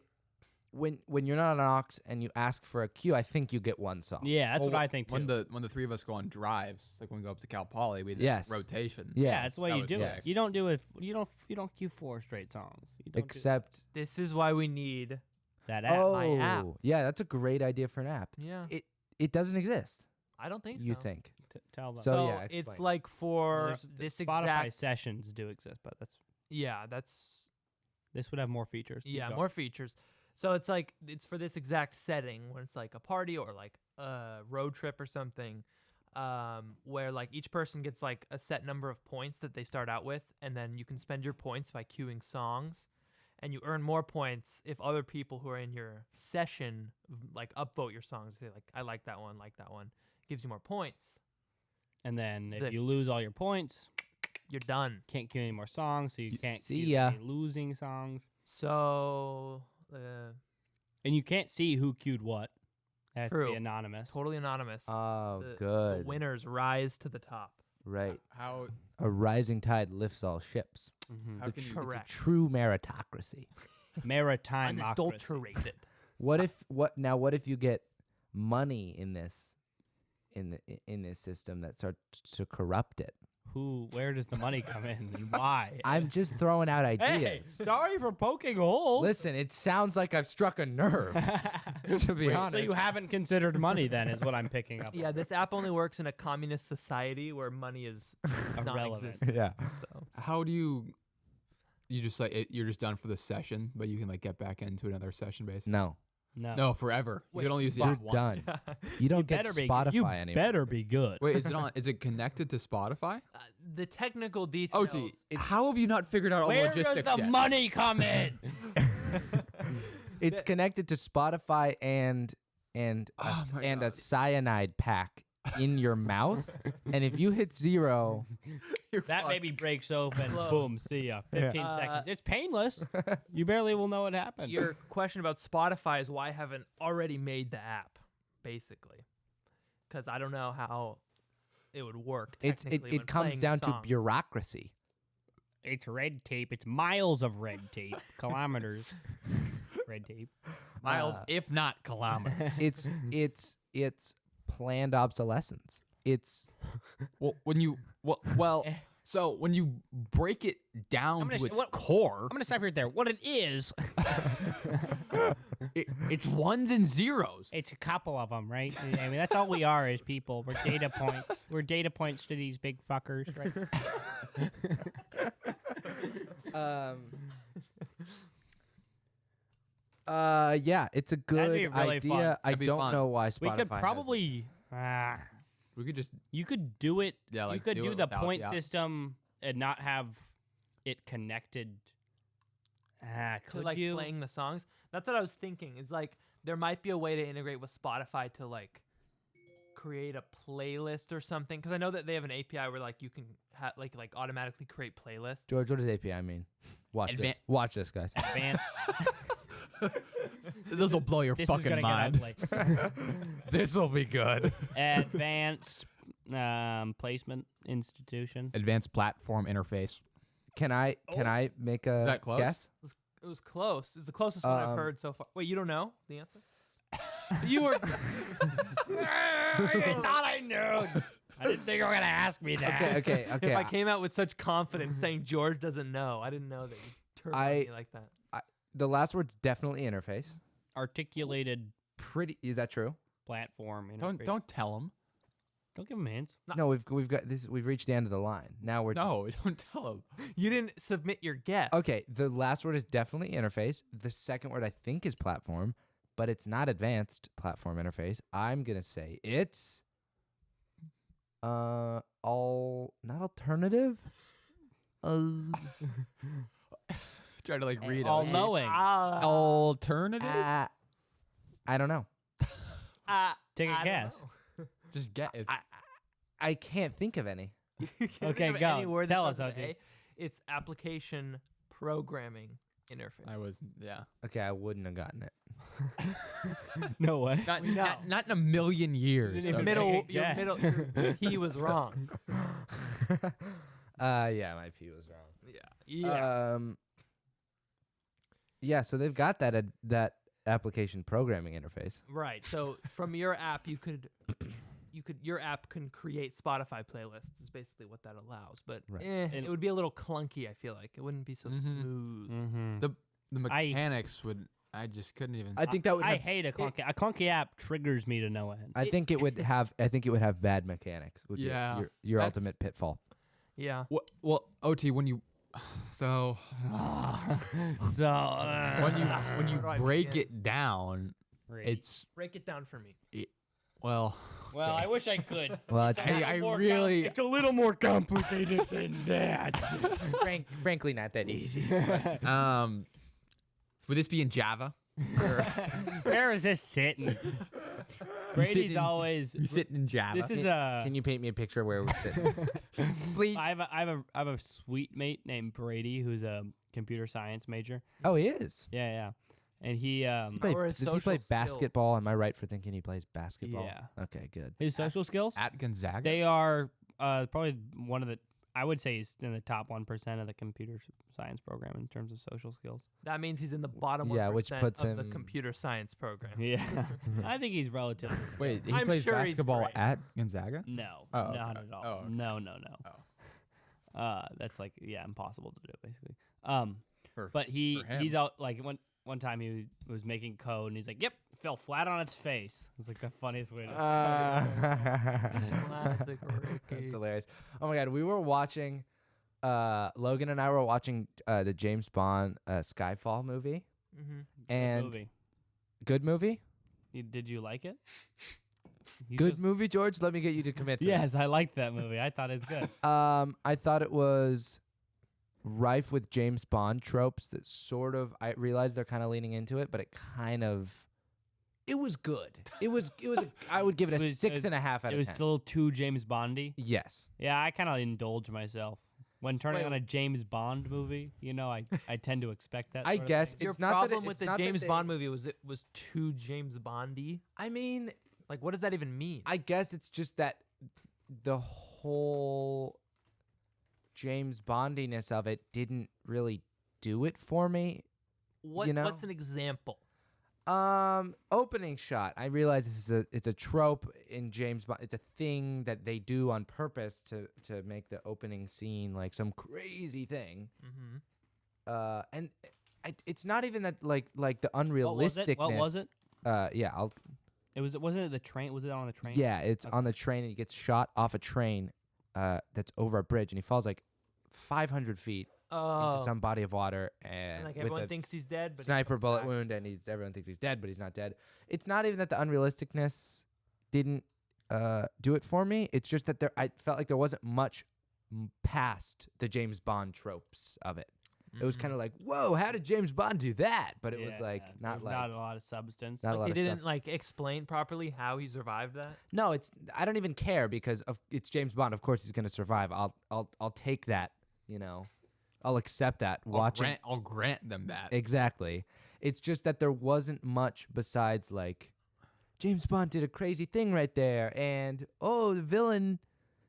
when you're not on aux and you ask for a cue, I think you get one song. Yeah, that's Well, what I think too. When the three of us go on drives, like when we go up to Cal Poly, we do Yes. rotation. yeah, that's the way that you was do sick. it. You don't do it. You don't cue 4 straight songs. You don't do Except This is why we need. that app. my app. yeah, that's a great idea for an app. Yeah, It doesn't exist. I don't think You so. think? Tell them. So, yeah, it's explain. like Well, for there's- this Spotify exact. sessions do exist, but That's this would have more features. Keep yeah, going. more features. So it's like it's for this exact setting when it's like a party or like a road trip or something, where like each person gets like a set number of points that they start out with, and then you can spend your points by queuing songs, and you earn more points if other people who are in your session like upvote your songs. Say like I like that one, gives you more points. And then if The- you lose all your points, You're done. can't cue any more songs, so you can't See cue ya. any losing songs. So And you can't see who queued what. It has to True. be anonymous. totally anonymous. Oh, The good. winners rise to the top. Right. How A rising tide lifts all ships. Mhm. how can you? Correct. True meritocracy. Maritime Unadulterated. What if you get money in this in this system that starts to corrupt it? Where does the money come in and why? I'm just throwing out Hey, ideas. sorry for poking holes. Listen, it sounds like I've struck a nerve. To be So honest. you haven't considered money then is what I'm picking up. Yeah, this app only works in a communist society where money is Irrelevant. non-existent. Yeah. So How do you? You just you're just done for the session, but you can like get back into another session basically. No. No, forever. Wait, you can only use the You're app once. done. You don't get better be Spotify you anymore. better be good. Wait, is it on? Is it connected to Spotify? the technical details. Oh, gee, how have you not figured out all the Where does logistics the yet? money come in? It's connected to Spotify and Oh my a God. cyanide pack in your mouth. And if you hit 0, That baby breaks open. Close. Boom. See ya. 15 Uh, seconds. It's painless. You barely will know what happened. Your question about Spotify is why I haven't already made the app, basically, because I don't know how it would work. technically when it comes playing down the to song. bureaucracy. It's red tape. It's miles of red tape. Kilometers. Red tape. Miles, Uh, if not kilometers. It's planned obsolescence. It's Well, when you so when you break it down I'm to gonna its what- core, I'm going to stop you right there. What it is, it's ones and zeros. it's a couple of them, right? I mean, that's all we are as people. We're data points. We're data points to these big fuckers, right? yeah, it's a be good really idea. fun. I That'd be don't fun. know why Spotify We could has it. probably. We could just You could do it. Yeah, like, you could do do it the without point the app. system and not have it connected. to Could like you? playing the songs. That's what I was thinking. Is like there might be a way to integrate with Spotify to like create a playlist or something. Because I know that they have an API where like you can like automatically create playlists. George, what does API mean? Watch Advan- this. Watch this, guys. Advanced. this will blow your This is gonna fucking mind. get ugly. This'll be good. Advanced placement institution. Advanced platform interface. Can I make a Is that close? guess? It was close. It's the closest one I've Um, heard so far. Wait, you don't know the answer? You were. I thought I knew. I didn't think you were gonna ask me that. Okay. If I came out with such confidence saying George doesn't know, I didn't know that you turned on me like that. The last word's definitely interface. Articulated Pretty. Is that true? platform. Don't interface. tell him. Don't give him hints. No, we've got this. We've reached the end of the line. Now we're No, don't tell him. You didn't submit your guess. Okay, the last word is definitely interface. The second word I think is platform, but it's not advanced platform interface. I'm gonna say it's not alternative. Try to like read All it. knowing. Alternative? I don't know. Take a I don't guess. know. Just get it. I can't think of any. You can't Okay, think of go. any word Tell that us, starts with OT. A. It's application programming interface. I was Okay, I wouldn't have gotten it. No way. not in a million years. didn't even Middle, make a your guess. middle, he was wrong. Yeah, my P was wrong. Yeah. Yeah, so they've got that application programming interface. Right. So from your app, your app can create Spotify playlists. Is basically what that allows. But Right. it would be a little clunky. I feel like it wouldn't be so smooth. Mm-hmm. The mechanics would. I just couldn't even. I think that would. I have, hate a clunky app. Triggers me to no end. I think it would have. I think it would have bad mechanics. Would be Yeah, your that's- ultimate pitfall. Yeah. Well, OT, when you. So so when you Right, break yeah. it down, it's Break it down for me. well. well, I wish I could. Well, it's I really. It's a little more complicated than that. frankly not that easy. Would this be in Java? Where is this sitting? Brady's always. You sitting in Java? This is Can you paint me a picture of where we're sitting, please? I have a sweet mate named Brady who's a computer science major. Oh, he is. Yeah. And he Does he play, Or his does he play social skills. basketball? Am I right for thinking he plays basketball? Yeah. Okay, good. his social skills. At Gonzaga? They are probably one of the. I would say he's in the top 1% of the computer science program in terms of social skills. That means he's in the bottom 1% Yeah, which puts of the him- computer science program. Yeah, I think he's relatively. skilled. Wait, he I'm plays sure he's basketball great. at Gonzaga? No, Oh, not okay. at all. Oh, okay. No. That's like impossible to do basically. But for him. he's out like one time he was making code and he's like, "Yep, fell flat on its face." It was like the funniest way to. Classic Ricky. That's hilarious. Oh my god, we were watching. Logan and I were watching the James Bond Skyfall movie, Mm-hmm. and movie. good movie. Did you like it? You Good just- movie, George. Let me get you to commit. To Yes, I liked that movie. I thought it was good. it. I thought it was rife with James Bond tropes that sort of. I realized they're kind of leaning into it, but it kind of. It was good. It was. I would give it a It was- 6.5 out It of was 10. still too James Bondy. Yes. Yeah, I kind of indulge myself when turning Wait. on a James Bond movie. You know, I tend to expect that. I sort of guess thing. Your it's not that problem it- with it's the not that James they- Bond movie was it was too James Bondy. I mean, Like, what does that even mean? I guess it's just that the whole James Bondiness of it didn't really do it for me. What? you know? What's an example? Opening shot. I realize it's a trope in James Bond. It's a thing that they do on purpose to make the opening scene like some crazy thing. Mm-hmm. And it's not even that like the What was it? unrealisticness. What was it? Yeah, I'll. Wasn't it the train? Was it on the train? Yeah, it's Okay. on the train and he gets shot off a train that's over a bridge and he falls like 500 feet Oh, into some body of water and like with everyone a thinks he's dead, but he sniper comes bullet back. wound and everyone thinks he's dead, but he's not dead. It's not even that the unrealisticness didn't do it for me. It's just that I felt like there wasn't much past the James Bond tropes of it. It was Mhm. kind of like, whoa, how did James Bond do that? But it was Yeah, like yeah. not There's like not a lot of substance. not a Like lot they of didn't stuff. like explain properly how he survived that. No, I don't even care because it's James Bond. Of course he's gonna survive. I'll take that. You know, I'll accept that. Watching I'll grant them that. exactly. It's just that there wasn't much besides like James Bond did a crazy thing right there, and the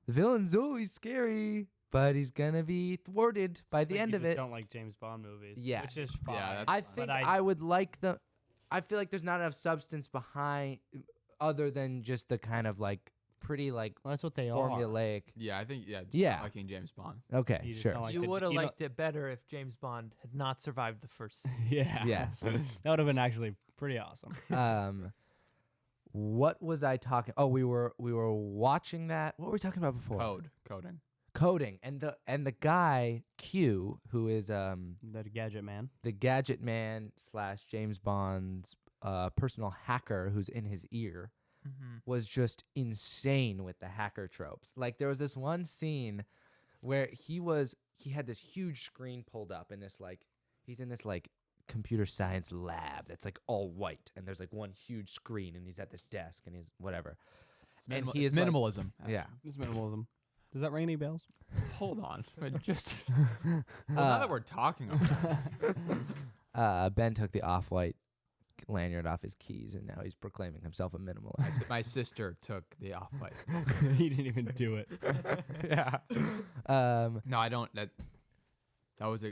villain's always scary, but he's gonna be thwarted by the Like end you of just it. Don't like James Bond movies. Yeah. which is fine. Yeah, that's I fine. think But I would like the. I feel like there's not enough substance behind, other than just the kind of like pretty like Well, that's what they are. formulaic. Yeah, I think Yeah. liking James Bond. Okay, You just sure. don't like you the- would have you know- liked it better if James Bond had not survived the first scene. Yeah. Yes. that would have been actually pretty awesome. What was I talking? Oh, we were watching that. What were we talking about before? Coding, and the guy Q, who is The Gadget Man. the gadget man / James Bond's personal hacker who's in his ear, Mm-hmm. was just insane with the hacker tropes. Like there was this one scene where he had this huge screen pulled up in this like he's in this like computer science lab that's like all white and there's like one huge screen and he's at this desk and he's whatever. And he It's is like- minimalism. Yeah. It's minimalism. Does that ring any bells? Hold on. Just now that we're talking about Ben took the off-white lanyard off his keys and now he's proclaiming himself a minimalist. it, my sister took the off-white. he didn't even do it. Yeah. No, I don't. That was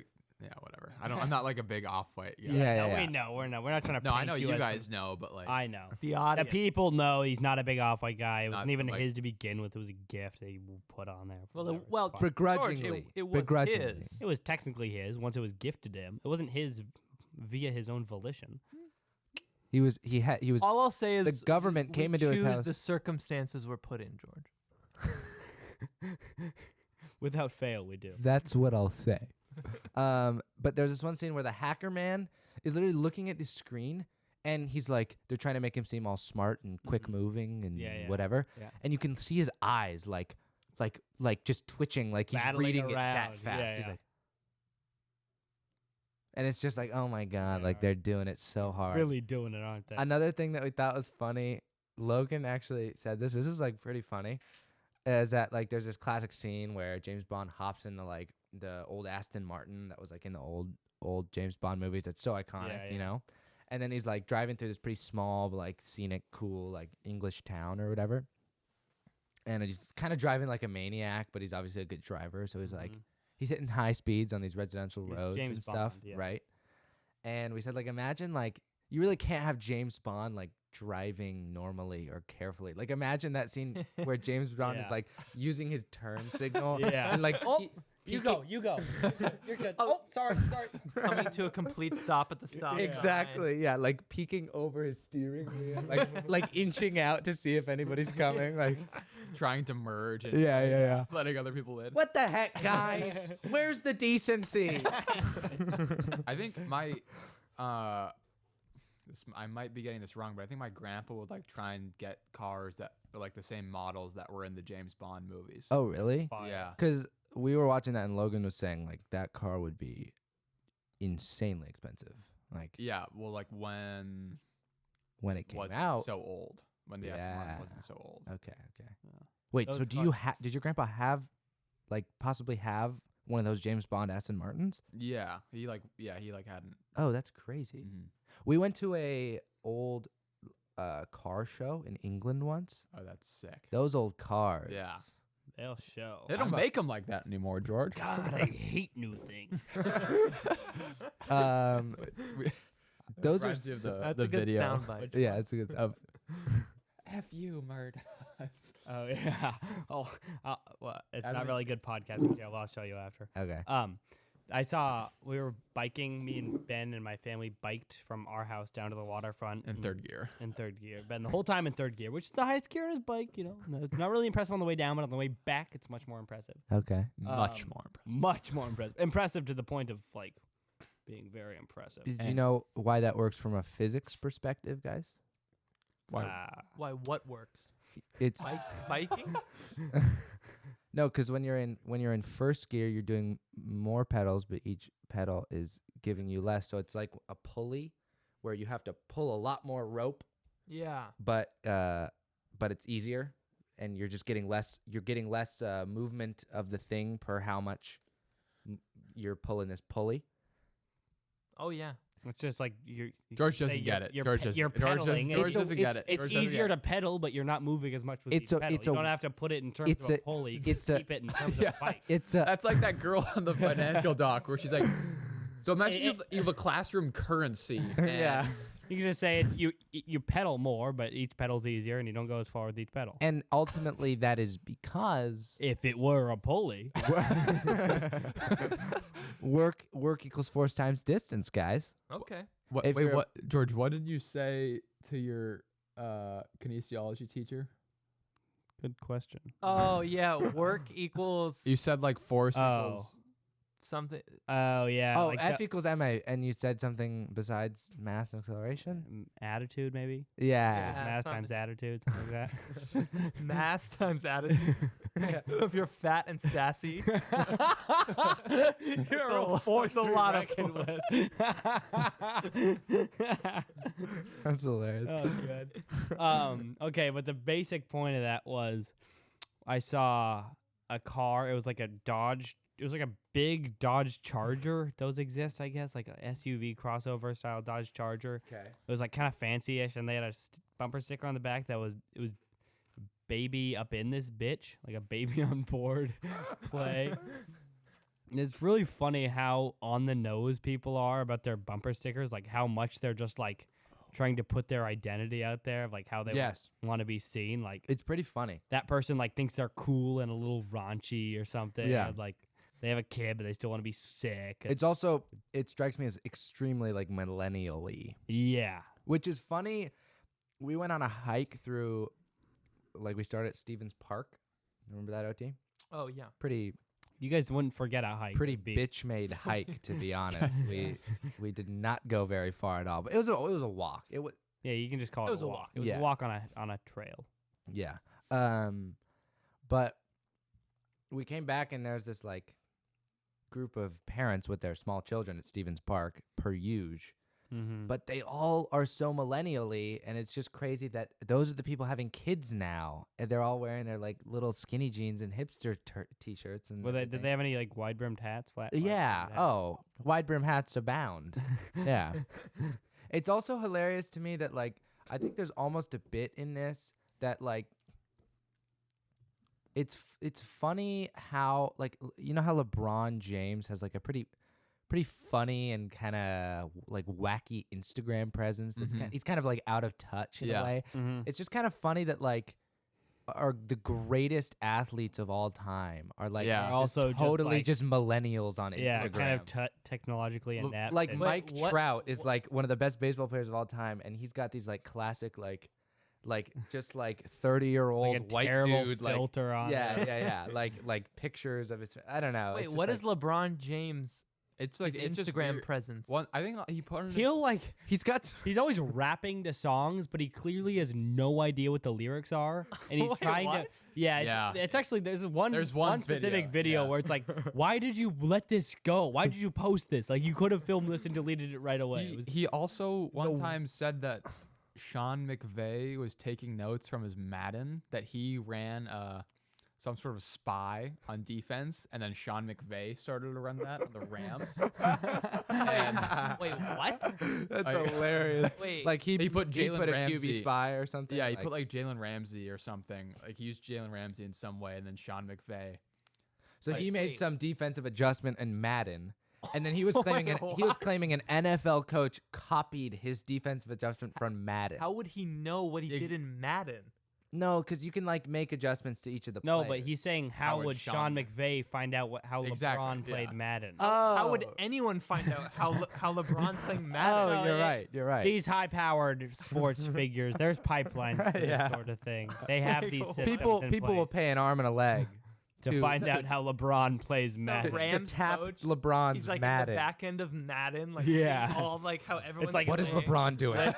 Yeah, whatever. I'm not like a big off-white guy. Yeah. We know. We're not trying to. No, I paint know you you as guys some- know, but like, I know. The The audience. people know he's not a big off-white guy. It wasn't Not even some, like- his to begin with. It was a gift that he put on there. for Well, whatever. well, Fine. Begrudgingly. it was Begrudgingly. his. It was technically his once it was gifted to him. It wasn't his via his own volition. He was. All I'll say is the government we came into his choose house. The circumstances were put in, George. Without fail, we do. That's what I'll say. But there's this one scene where the hacker man is literally looking at the screen, and he's like, they're trying to make him seem all smart and quick moving and Yeah. whatever. Yeah. And you can see his eyes like just twitching, like he's Battling reading it that around. fast. Yeah, He's yeah. like, and it's just like, oh my god, Yeah, like right. they're doing it so hard. Really doing it, aren't they? Another thing that we thought was funny, Logan actually said this. This is like pretty funny. Is that like there's this classic scene where James Bond hops into like the old Aston Martin that was like in the old James Bond movies. That's so iconic, you Yeah. know. And then he's like driving through this pretty small, but like scenic, cool, like English town or whatever. And he's kind of driving like a maniac, but he's obviously a good driver. So he's like, Mhm. he's hitting high speeds on these residential He's roads and James stuff, Bond, yeah. right? And we said, like, imagine, like, you really can't have James Bond, like, driving normally or carefully. Like, imagine that scene where James Bond is, Yeah. like, using his turn signal. Yeah. And, like, Oh, he- you he go. ca- You go. You're good. Oh, sorry. Coming to a complete stop at the stop sign. Exactly, yeah, like peeking over his steering wheel, like inching out to see if anybody's coming. Like, trying to merge and yeah. letting other people in. What the heck, guys? Where's the decency? I think my I might be getting this wrong, but I think my grandpa would like try and get cars that are like the same models that were in the James Bond movies. Oh, really? Yeah. Because we were watching that, and Logan was saying like that car would be insanely expensive. Like Yeah. Well, like when when it came wasn't out. so old. When the Aston Martin Yeah. wasn't so old. Okay. Yeah. Wait, Those so do cars- you did your grandpa have like possibly have one of those James Bond Aston Martins? Yeah. He hadn't. Oh, that's crazy. Mhm. We went to a old car show in England once. Oh, that's sick. Those old cars. Yeah. They'll show. They don't I'm a- make them like that anymore, George. God, I hate new things. Those are Reminds you of so- That's the a good video soundbite. yeah, it's a good of F you, Murd. Oh yeah. Oh, well, it's Adam not and- really good podcast material. I'll show you after. Okay. I saw we were biking. Me and Ben and my family biked from our house down to the waterfront In third gear. In third gear. Ben the whole time in third gear, which is the highest gear on his bike. You know, No, it's not really impressive on the way down, but on the way back, it's much more impressive. Okay. Much Um, more impressive. Much more impressive. Impressive to the point of like being very impressive. Do you And- know why that works from a physics perspective, guys? Why? Why? What works? It's Biking? no, because when you're in first gear, you're doing more pedals, but each pedal is giving you less. So it's like a pulley where you have to pull a lot more rope, Yeah. but it's easier, and you're just getting less. You're getting less movement of the thing per how much you're pulling this pulley. Oh yeah. It's just like George say doesn't get it. You're, George pe- doesn't- you're George doesn't- pedaling. and George it's a- doesn't get it's- it. It's George doesn't easier get to pedal, but you're not moving as much with It's each a- pedal. it's You a- don't have to put it in terms it's of a a- pulley. You it's just a- keep it in terms Yeah. of a bike. It's a That's like that girl on the financial doc where she's like, so imagine It- you have a classroom currency. And yeah. You can just say it's you pedal more, but each pedal's easier, and you don't go as far with each pedal. And ultimately, that is because If it were a pulley, work equals force times distance, guys. Okay. What, If wait, you're- what, George? What did you say to your kinesiology teacher? good question. Oh yeah. Work equals You said like force Oh. equals. something. Oh yeah. Oh, like F equals ma, and you said something besides mass and acceleration. attitude maybe. Yeah. Mass something. times attitude, something like that. Mass times attitude. So if you're fat and sassy, You're a force to a lot of reckon force. with. That's hilarious. Oh, good. Okay, but the basic point of that was I saw a car. It was like a Dodge. It was like a big Dodge Charger. Those exist, I guess, like a SUV crossover style Dodge Charger. Okay. It was like kind of fancy-ish, and they had a bumper sticker on the back that was baby up in this bitch, like a baby on board play. It's really funny how on the nose people are about their bumper stickers, like how much they're just like trying to put their identity out there, of like how they Yes. want to be seen. Like It's pretty funny. that person like thinks they're cool and a little raunchy or something. Yeah. and, like they have a kid, but they still want to be sick. and- It's also, it strikes me as extremely like millennial-y, yeah. which is funny. We went on a hike through, like we started at Stevens Park. Remember that, OT? Oh yeah. Pretty You guys wouldn't forget a hike. pretty would be. bitch-made hike, to be honest. We did not go very far at all, but it was a walk. It was Yeah, you can just call it, was a a walk. walk. It was Yeah. a walk on a trail. yeah. But we came back and there's this like group of parents with their small children at Stevens Park, per usual. Mm-hmm. But they all are so millennially, and it's just crazy that those are the people having kids now, and they're all wearing their like little skinny jeans and hipster t-shirts. And Did everything. they have any like wide brimmed hats? Flat. Yeah. wide-brimmed hats? Oh, wide brim hats abound. Yeah. It's also hilarious to me that like I think there's almost a bit in this that like it's funny how like you know how LeBron James has like a pretty funny and kind of like wacky Instagram presence. That's he's kind of like out of touch in a way. Mm-hmm. It's just kind of funny that like are the greatest athletes of all time are like Yeah. just Also just, totally like- just millennials on Yeah, Instagram. kind of technologically inept. Like and- Mike what- Trout is like one of the best baseball players of all time, and he's got these like classic like just like 30-year-old like a white terrible dude like filter on. yeah it. yeah like pictures of his I don't know. Wait, it's just what like, is LeBron James' It's like it's just Instagram weird. presence? One, I think he put on his- He'll like he's always rapping to songs, but he clearly has no idea what the lyrics are, and he's Wait, trying to. what? Yeah, Yeah. It's actually there's one specific video yeah. where it's like, why did you let this go? Why did you post this? Like you could have filmed this and deleted it right away. It was- He also one the- time said that Sean McVay was taking notes from his Madden, that he ran some sort of spy on defense, and then Sean McVay started to run that on the Rams. And Wait, what? that's I- hilarious. Wait, Like he put Jalen put a Ramsey- QB spy or something. yeah, he put like Jalen Ramsey or something. Like he used Jalen Ramsey in some way, and then Sean McVay. so he like, made wait. some defensive adjustment in Madden. And then he was Wait, claiming an NFL coach copied his defensive adjustment from Madden. how would he know what he Ex- did in Madden? No, because you can like make adjustments to each of the no, players. but he's saying how would would Sean Sean McVay find out how Exactly, LeBron played yeah. Madden? How would anyone find out how LeBron's playing Madden? Oh, No, you're it- right. You're right. These high-powered sports figures, there's pipelines for this Yeah. sort of thing. They have these systems people in people will place pay an arm and a leg to find out how LeBron plays to, Madden. Rams tap coach, LeBron's He's like Madden. in the back end of Madden, like Yeah. seeing all like how everyone's like What is playing. LeBron doing?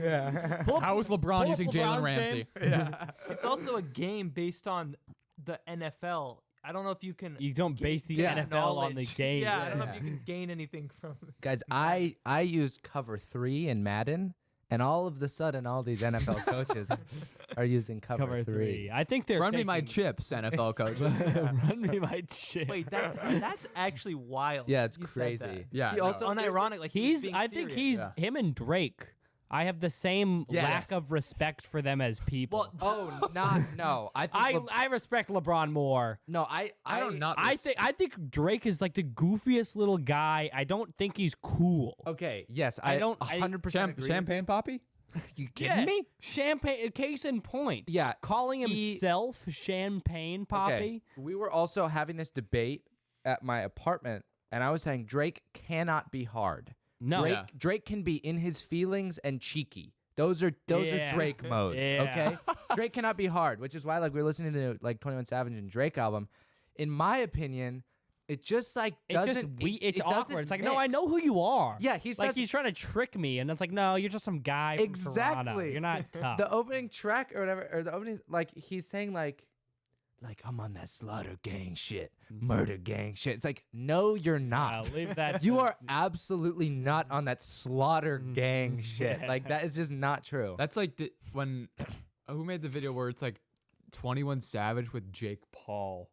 yeah. How is LeBron using Jalen Ramsey? Yeah. It's also a game based on the NFL. I don't know if you can. You don't base the Yeah. NFL on the knowledge. game. Yeah, I don't know Yeah. if you can gain anything from. Guys, I used cover 3 in Madden, and all of the sudden, all these NFL coaches are using cover 3. I think they're Run me my thinking- chips, NFL coaches. Run me my chip. Wait, that's actually wild. Yeah, it's You said crazy. that. Yeah, He no. also Unironic, like he was being I think serious. he's Yeah. him and Drake. I have the same Yes. lack of respect for them as people. Well, Oh, no. I think I respect LeBron more. no, I don't not. I think Drake is like the goofiest little guy. I don't think he's cool. Okay, yes, I I don't- 100% agree. Champagne Poppy? You kidding me? Champagne, case in point. Yeah, Calling he- himself Champagne Poppy. Okay. We were also having this debate at my apartment, and I was saying Drake cannot be hard. No. Drake, Yeah. Drake can be in his feelings and cheeky. Those are Drake modes. Yeah. Okay, Drake cannot be hard, which is why like we're listening to like 21 Savage and Drake album. In my opinion, it just like It's doesn't. just it's it doesn't awkward. It's like, no, I mix. know who you are. Yeah, he's like he's trying to trick me, and it's like, no, you're just some guy from Toronto. Exactly. You're not tough. the opening track or whatever, or the opening like he's saying like I'm on that slaughter gang shit, murder gang shit. It's like, no, you're not. Leave that. You to- are absolutely not on that slaughter gang shit. Yeah. Like that is just not true. That's like when who made the video where it's like 21 Savage with Jake Paul?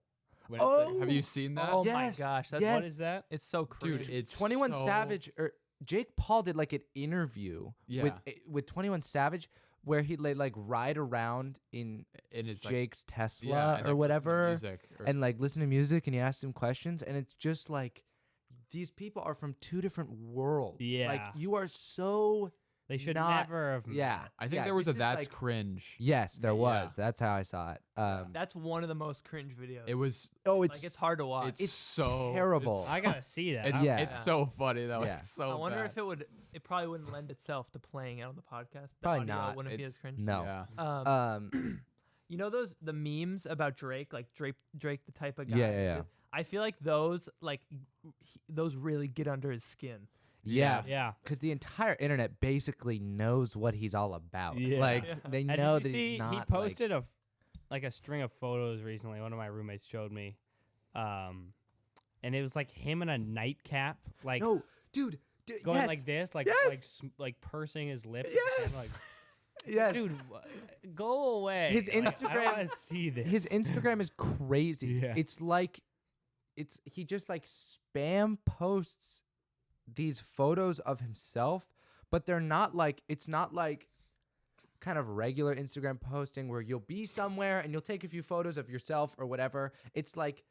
When it's like- have you seen that? Oh Yes, my gosh, that's yes. What is that? It's so crazy. Dude, it's 21 so- Savage or Jake Paul did like an interview Yeah. with 21 Savage where he'd like ride around in It is like, Jake's Tesla and, like, or listen to whatever, music or- and like listen to music, and he asks him questions, and it's just like these people are from two different worlds. Like Yeah. you are so They should not- never have. yeah. met. I think yeah, there was this a is, that's like- cringe. Yes, there Yeah. was. That's how I saw it. That's one of the most cringe videos. It was. Oh, like it's hard to watch. It's so terrible. I gotta see that. It's, I- Yeah. it's so funny though. Yeah. It's so. I wonder bad. if it would. It probably wouldn't lend itself to playing it on the podcast. The Probably audio not. Wouldn't be as It's- cringe. no. Yeah. You know the memes about Drake, like Drake the type of guy. Yeah. I feel like those those really get under his skin. Yeah. Yeah. Because the entire internet basically knows what he's all about. Yeah. Like Yeah. they And know did you that see he's not. he posted a string of photos recently. One of my roommates showed me, and it was like him in a nightcap, like no, dude. going yes, like this, like yes. like pursing his lips. at the Yes. camera, like, yes. dude, go away. His Like, I Instagram- don't want to see this. His Instagram is crazy. Yeah. It's like, he just like spam posts these photos of himself, but they're not like, it's not like kind of regular Instagram posting where you'll be somewhere and you'll take a few photos of yourself or whatever. It's like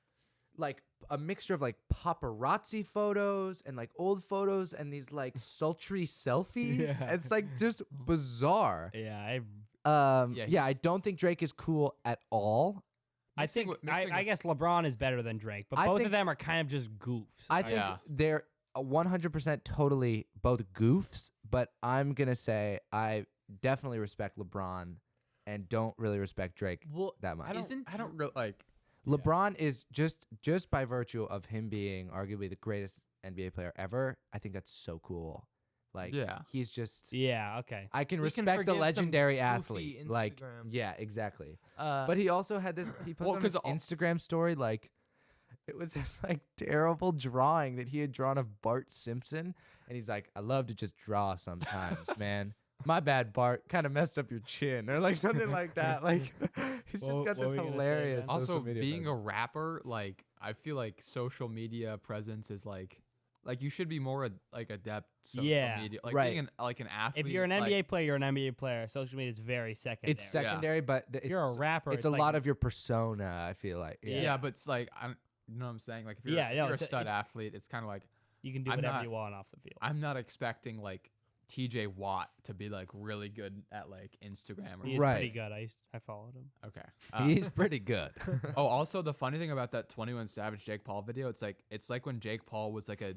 a mixture of like paparazzi photos and like old photos and these like sultry selfies. Yeah. It's like just bizarre. Yeah, Yeah, I don't think Drake is cool at all. I Mixing think with- mixing I with- guess LeBron is better than Drake, but I both think- of them are kind of just goofs. I think Yeah. they're 100% totally both goofs, but I'm going to say I definitely respect LeBron and don't really respect Drake Well, that much. Isn't I don't really like. LeBron is just by virtue of him being arguably the greatest NBA player ever, I think that's so cool. Like Yeah. he's just Yeah, okay. I can We can respect the forgive some legendary goofy athlete. Like Instagram. yeah, exactly. But But he also had this. He posted Well, on his 'cause all- Instagram story like it was this like terrible drawing that he had drawn of Bart Simpson, and he's like, "I love to just draw sometimes, man. My bad, Bart. Kind of messed up your chin, or like something like that. Like he's just What- got what this were you gonna say, hilarious. Ben? Also, social media being a presence. rapper, like I feel like social media presence is like you should be more like adept social Yeah, media. Like right. being an athlete. If you're an it's NBA like, player, you're an NBA player. Social media is very secondary. It's secondary, but If you're a rapper, It's a like, lot of your persona. I feel like. yeah. but it's like you know what I'm saying. Like if you're, Yeah, if no, you're a it's- stud athlete, it's kind of like you can do I'm whatever not- you want off the field. I'm not expecting like TJ Watt to be like really good at like Instagram or He is Right. pretty good. I followed him. okay. He's pretty good. Oh, also the funny thing about that 21 Savage Jake Paul video, it's like when Jake Paul was like a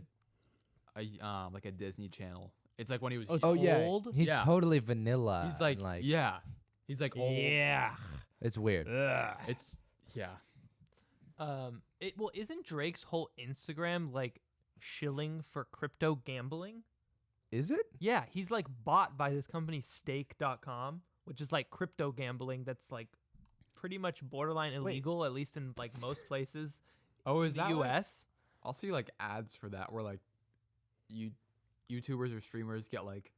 Disney Channel. It's like when he was Oh, it's Oh yeah, old? he's Yeah. totally vanilla. he's like, and, yeah. He's like old. Yeah. it's weird. Ugh. It's yeah. isn't Drake's whole Instagram like shilling for crypto gambling? Is it? Yeah, he's like bought by this company stake.com, which is like crypto gambling that's like pretty much borderline illegal, at least in like most places Oh, in is the that like- US. I'll see like ads for that where like YouTubers or streamers get like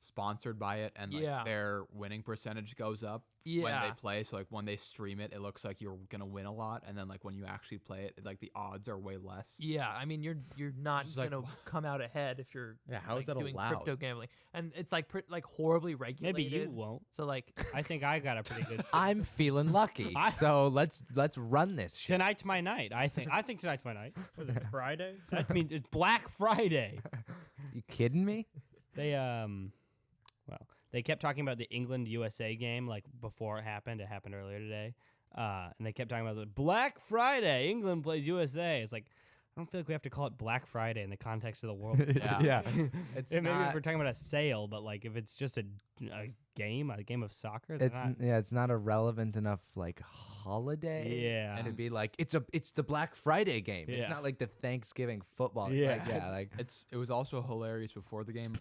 sponsored by it and like Yeah. their winning percentage goes up when Yeah. they play. So like when they stream it, it looks like you're gonna win a lot, and then like when you actually play it, like the odds are way less. Yeah, I mean you're not just like, gonna come out ahead if you're Yeah, how is like, that doing allowed? crypto gambling, and it's like like horribly regulated. Maybe you won't. So like I think I got a pretty good. I'm feeling lucky. I- So let's run this shit. Tonight's my night. I think tonight's my night. Was it Friday? That means it's Black Friday. You kidding me? They they kept talking about the England USA game like before it happened. It happened earlier today, and they kept talking about the Black Friday. England plays USA. It's like I don't feel like we have to call it Black Friday in the context of the world. Yeah. It's Maybe if not, we're talking about a sale, but like if it's just a game of soccer, then it's not a relevant enough like holiday. Yeah. To be like it's the Black Friday game. Yeah. It's not like the Thanksgiving football. Yeah. Like, yeah. Like It was also hilarious before the game.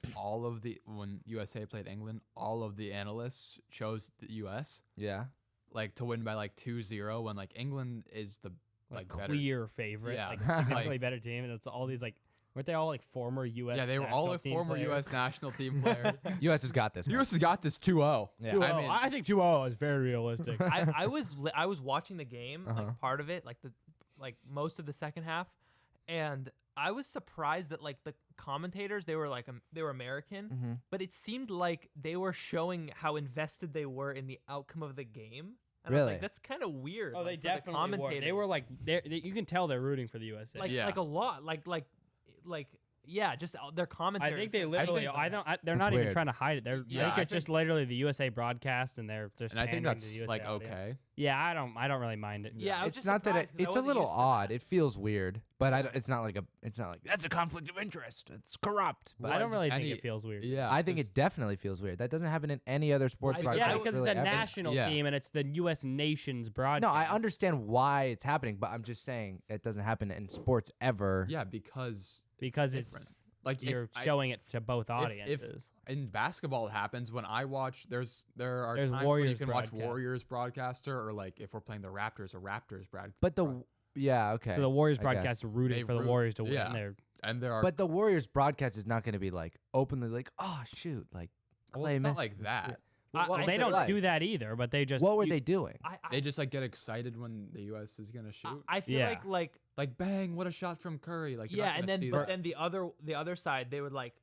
When USA played England, all of the analysts chose the US yeah. like to win by like 2-0 when like England is the like like better. clear favorite, Yeah. like significantly Like- better team, and it's all these like weren't they all like former U.S. Yeah, they were all national like team former players? US national team players. US has got this. man. US has got this 2-0. Yeah. 2-0. I mean- I think 2-0 is very realistic. I was watching the game, Uh-huh. like part of it, like most of the second half, and I was surprised that like the commentators they were American, Mm-hmm. but it seemed like they were showing how invested they were in the outcome of the game. And I was Really? like, that's kind of weird. Oh, they like, for the definitely were. They commentators. were like, you can tell they're rooting for the USA. like Yeah. like a lot, yeah, just their commentary. I think they literally. They're not weird. even trying to hide it. They're Yeah, like I it's just literally the USA broadcast, and they're just. And I think pandering to that's the USA like audience. okay. Yeah, I don't really mind it. Yeah, I was It's just not that surprised 'cause I it's a wasn't little used to odd. that. It feels weird, but it's not like that's a conflict of interest. It's corrupt. But I don't just really think any- it feels weird. Yeah, I think 'cause- it definitely feels weird. That doesn't happen in any other sports I- broadcast. Yeah, I because really it's a ever. national Yeah. team and it's the U.S. nation's broadcast. No, I understand why it's happening, but I'm just saying it doesn't happen in sports ever. Yeah, because because different. it's like you're if showing it to both if audiences. in basketball it happens when I watch. There are There's times when you Warriors can watch broadcast. Warriors broadcaster or like if we're playing the Raptors, a Raptors broadcast. But yeah, okay. So the Warriors I guess. broadcast are rooting They for the root- Warriors to win. yeah. They're and there are But the Warriors broadcast is not going to be like openly like, oh shoot, like well, Clay it's not missed. like that. What well, was they it don't like? do that either, but they just What were they doing? They just like get excited when the U.S. is gonna shoot. I feel Yeah. like Like bang, what a shot from Curry! Like you're yeah, not and gonna then see but that. then the other side they would like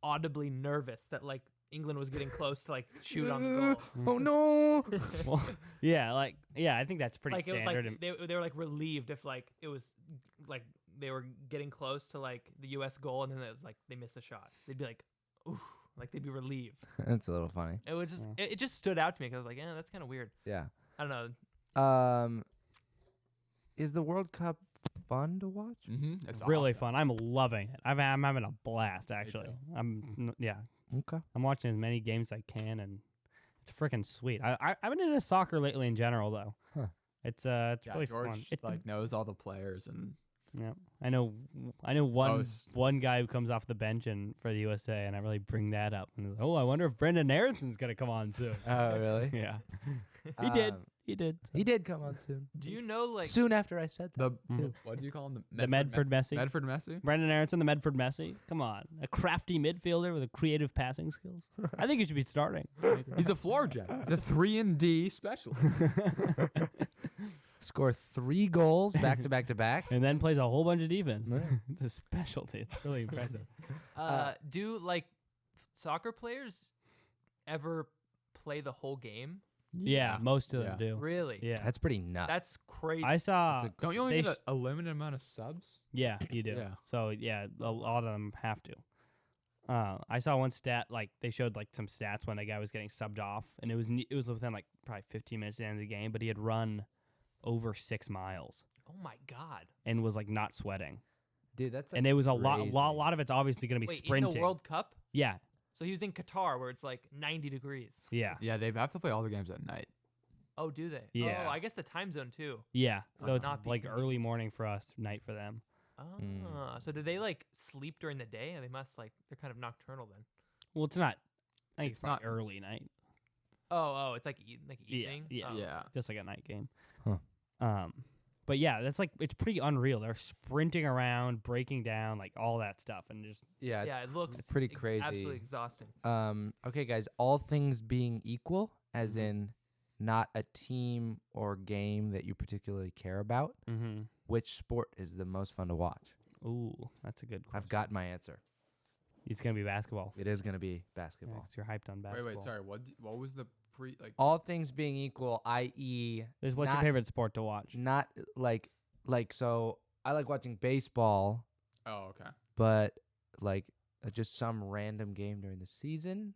audibly nervous that like England was getting close to like shoot on the goal. Oh no! well, yeah, I think that's pretty Like it was standard. like they were like relieved if like it was like they were getting close to like the U.S. goal and then it was like they missed a shot. They'd be like, ooh, like they'd be relieved. That's a little funny. It would just it just stood out to me because I was like, yeah, that's kind of weird. Yeah. I don't know. Is the World Cup fun to watch? It's really awesome. fun. I'm loving it. I'm having a blast actually. too. Okay. I'm watching as many games as I can, and it's freaking sweet. I've been into soccer lately in general though. Huh. It's Yeah, really George fun. It's like knows all the players and yeah, I know one Most. one guy who comes off the bench and for the USA, and I really bring that up. And I wonder if Brendan Aaronson's gonna come on soon. Oh, really? Yeah, he did. Um, He did. He did come on soon. Do you know like Soon after I said that. the what do you call him? The Medford Messi. Medford Messi. Brendan Aronson, the Medford Messi. Come on, a crafty midfielder with a creative passing skills. I think he should be starting. He's a floor general. The 3-and-D specialist. Score 3 goals back to back to back. And then plays a whole bunch of defense. Right. It's a specialty. It's really impressive. do like soccer players ever play the whole game? Yeah, most of them Yeah. do. Really? Yeah, That's pretty nuts. That's crazy. I saw. That's Don't you only They need sh- a limited amount of subs? Yeah, you do. Yeah. So yeah, a lot of them have to. I saw one stat like they showed like some stats when the guy was getting subbed off, and it was within like probably 15 minutes at the end of the game, but he had run over 6 miles oh my god. and was like not sweating, Dude, that's and it was a crazy. lot of it's obviously going to be Wait, sprinting. in the World Cup? Yeah, So he was in Qatar where it's like 90 degrees. yeah, Yeah, they have to play all the games at night. Oh, do they? Yeah. Oh, I guess the time zone too. yeah. So Like it's not like peak. early morning for us, night for them. Oh, Mm. so do they like sleep during the day? They must like they're kind of nocturnal then. Well, it's not. I think It's it's not not- early night. Oh, it's like Yeah, evening. yeah. Oh, Yeah. okay. Just like a night game. Huh. But yeah, that's like it's pretty unreal. They're sprinting around, breaking down, like all that stuff, and just Yeah, it's Yeah, it looks pretty crazy. Absolutely exhausting. Okay, guys, all things being equal, as Mhm. in not a team or game that you particularly care about, which sport is the most fun to watch? Ooh, that's a good question. I've got my answer. It's gonna be basketball. It is going to be Yeah, basketball. 'cause you're hyped on basketball. Wait, sorry. What was the All things being equal, i.e., What's your not- favorite sport to watch? not like so I like watching baseball, Oh, okay. but like just some random game during the season.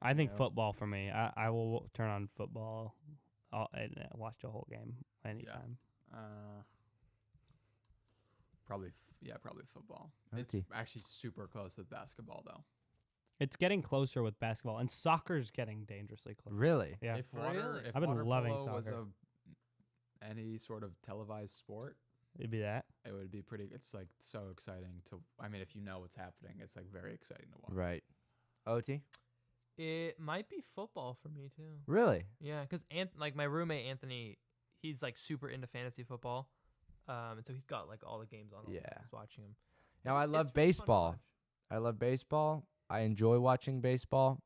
I think know. football for me. I will turn on football and watch the whole game anytime. Probably football. It's Okay. actually super close with basketball though. It's getting closer with basketball, and soccer's getting dangerously close. Really? Yeah. If water, Really? if I've been water loving polo was soccer. any sort of televised sport, It'd be that. it would be pretty. It's like so exciting to. I mean, if you know what's happening, it's like very exciting to watch. Right. OT? It might be football for me too. Really? Yeah, because like my roommate Anthony, he's like super into fantasy football, and so he's got like all the games on. Yeah. He's watching them. Now, I love It's really fun to baseball. watch. I love baseball. I enjoy watching baseball.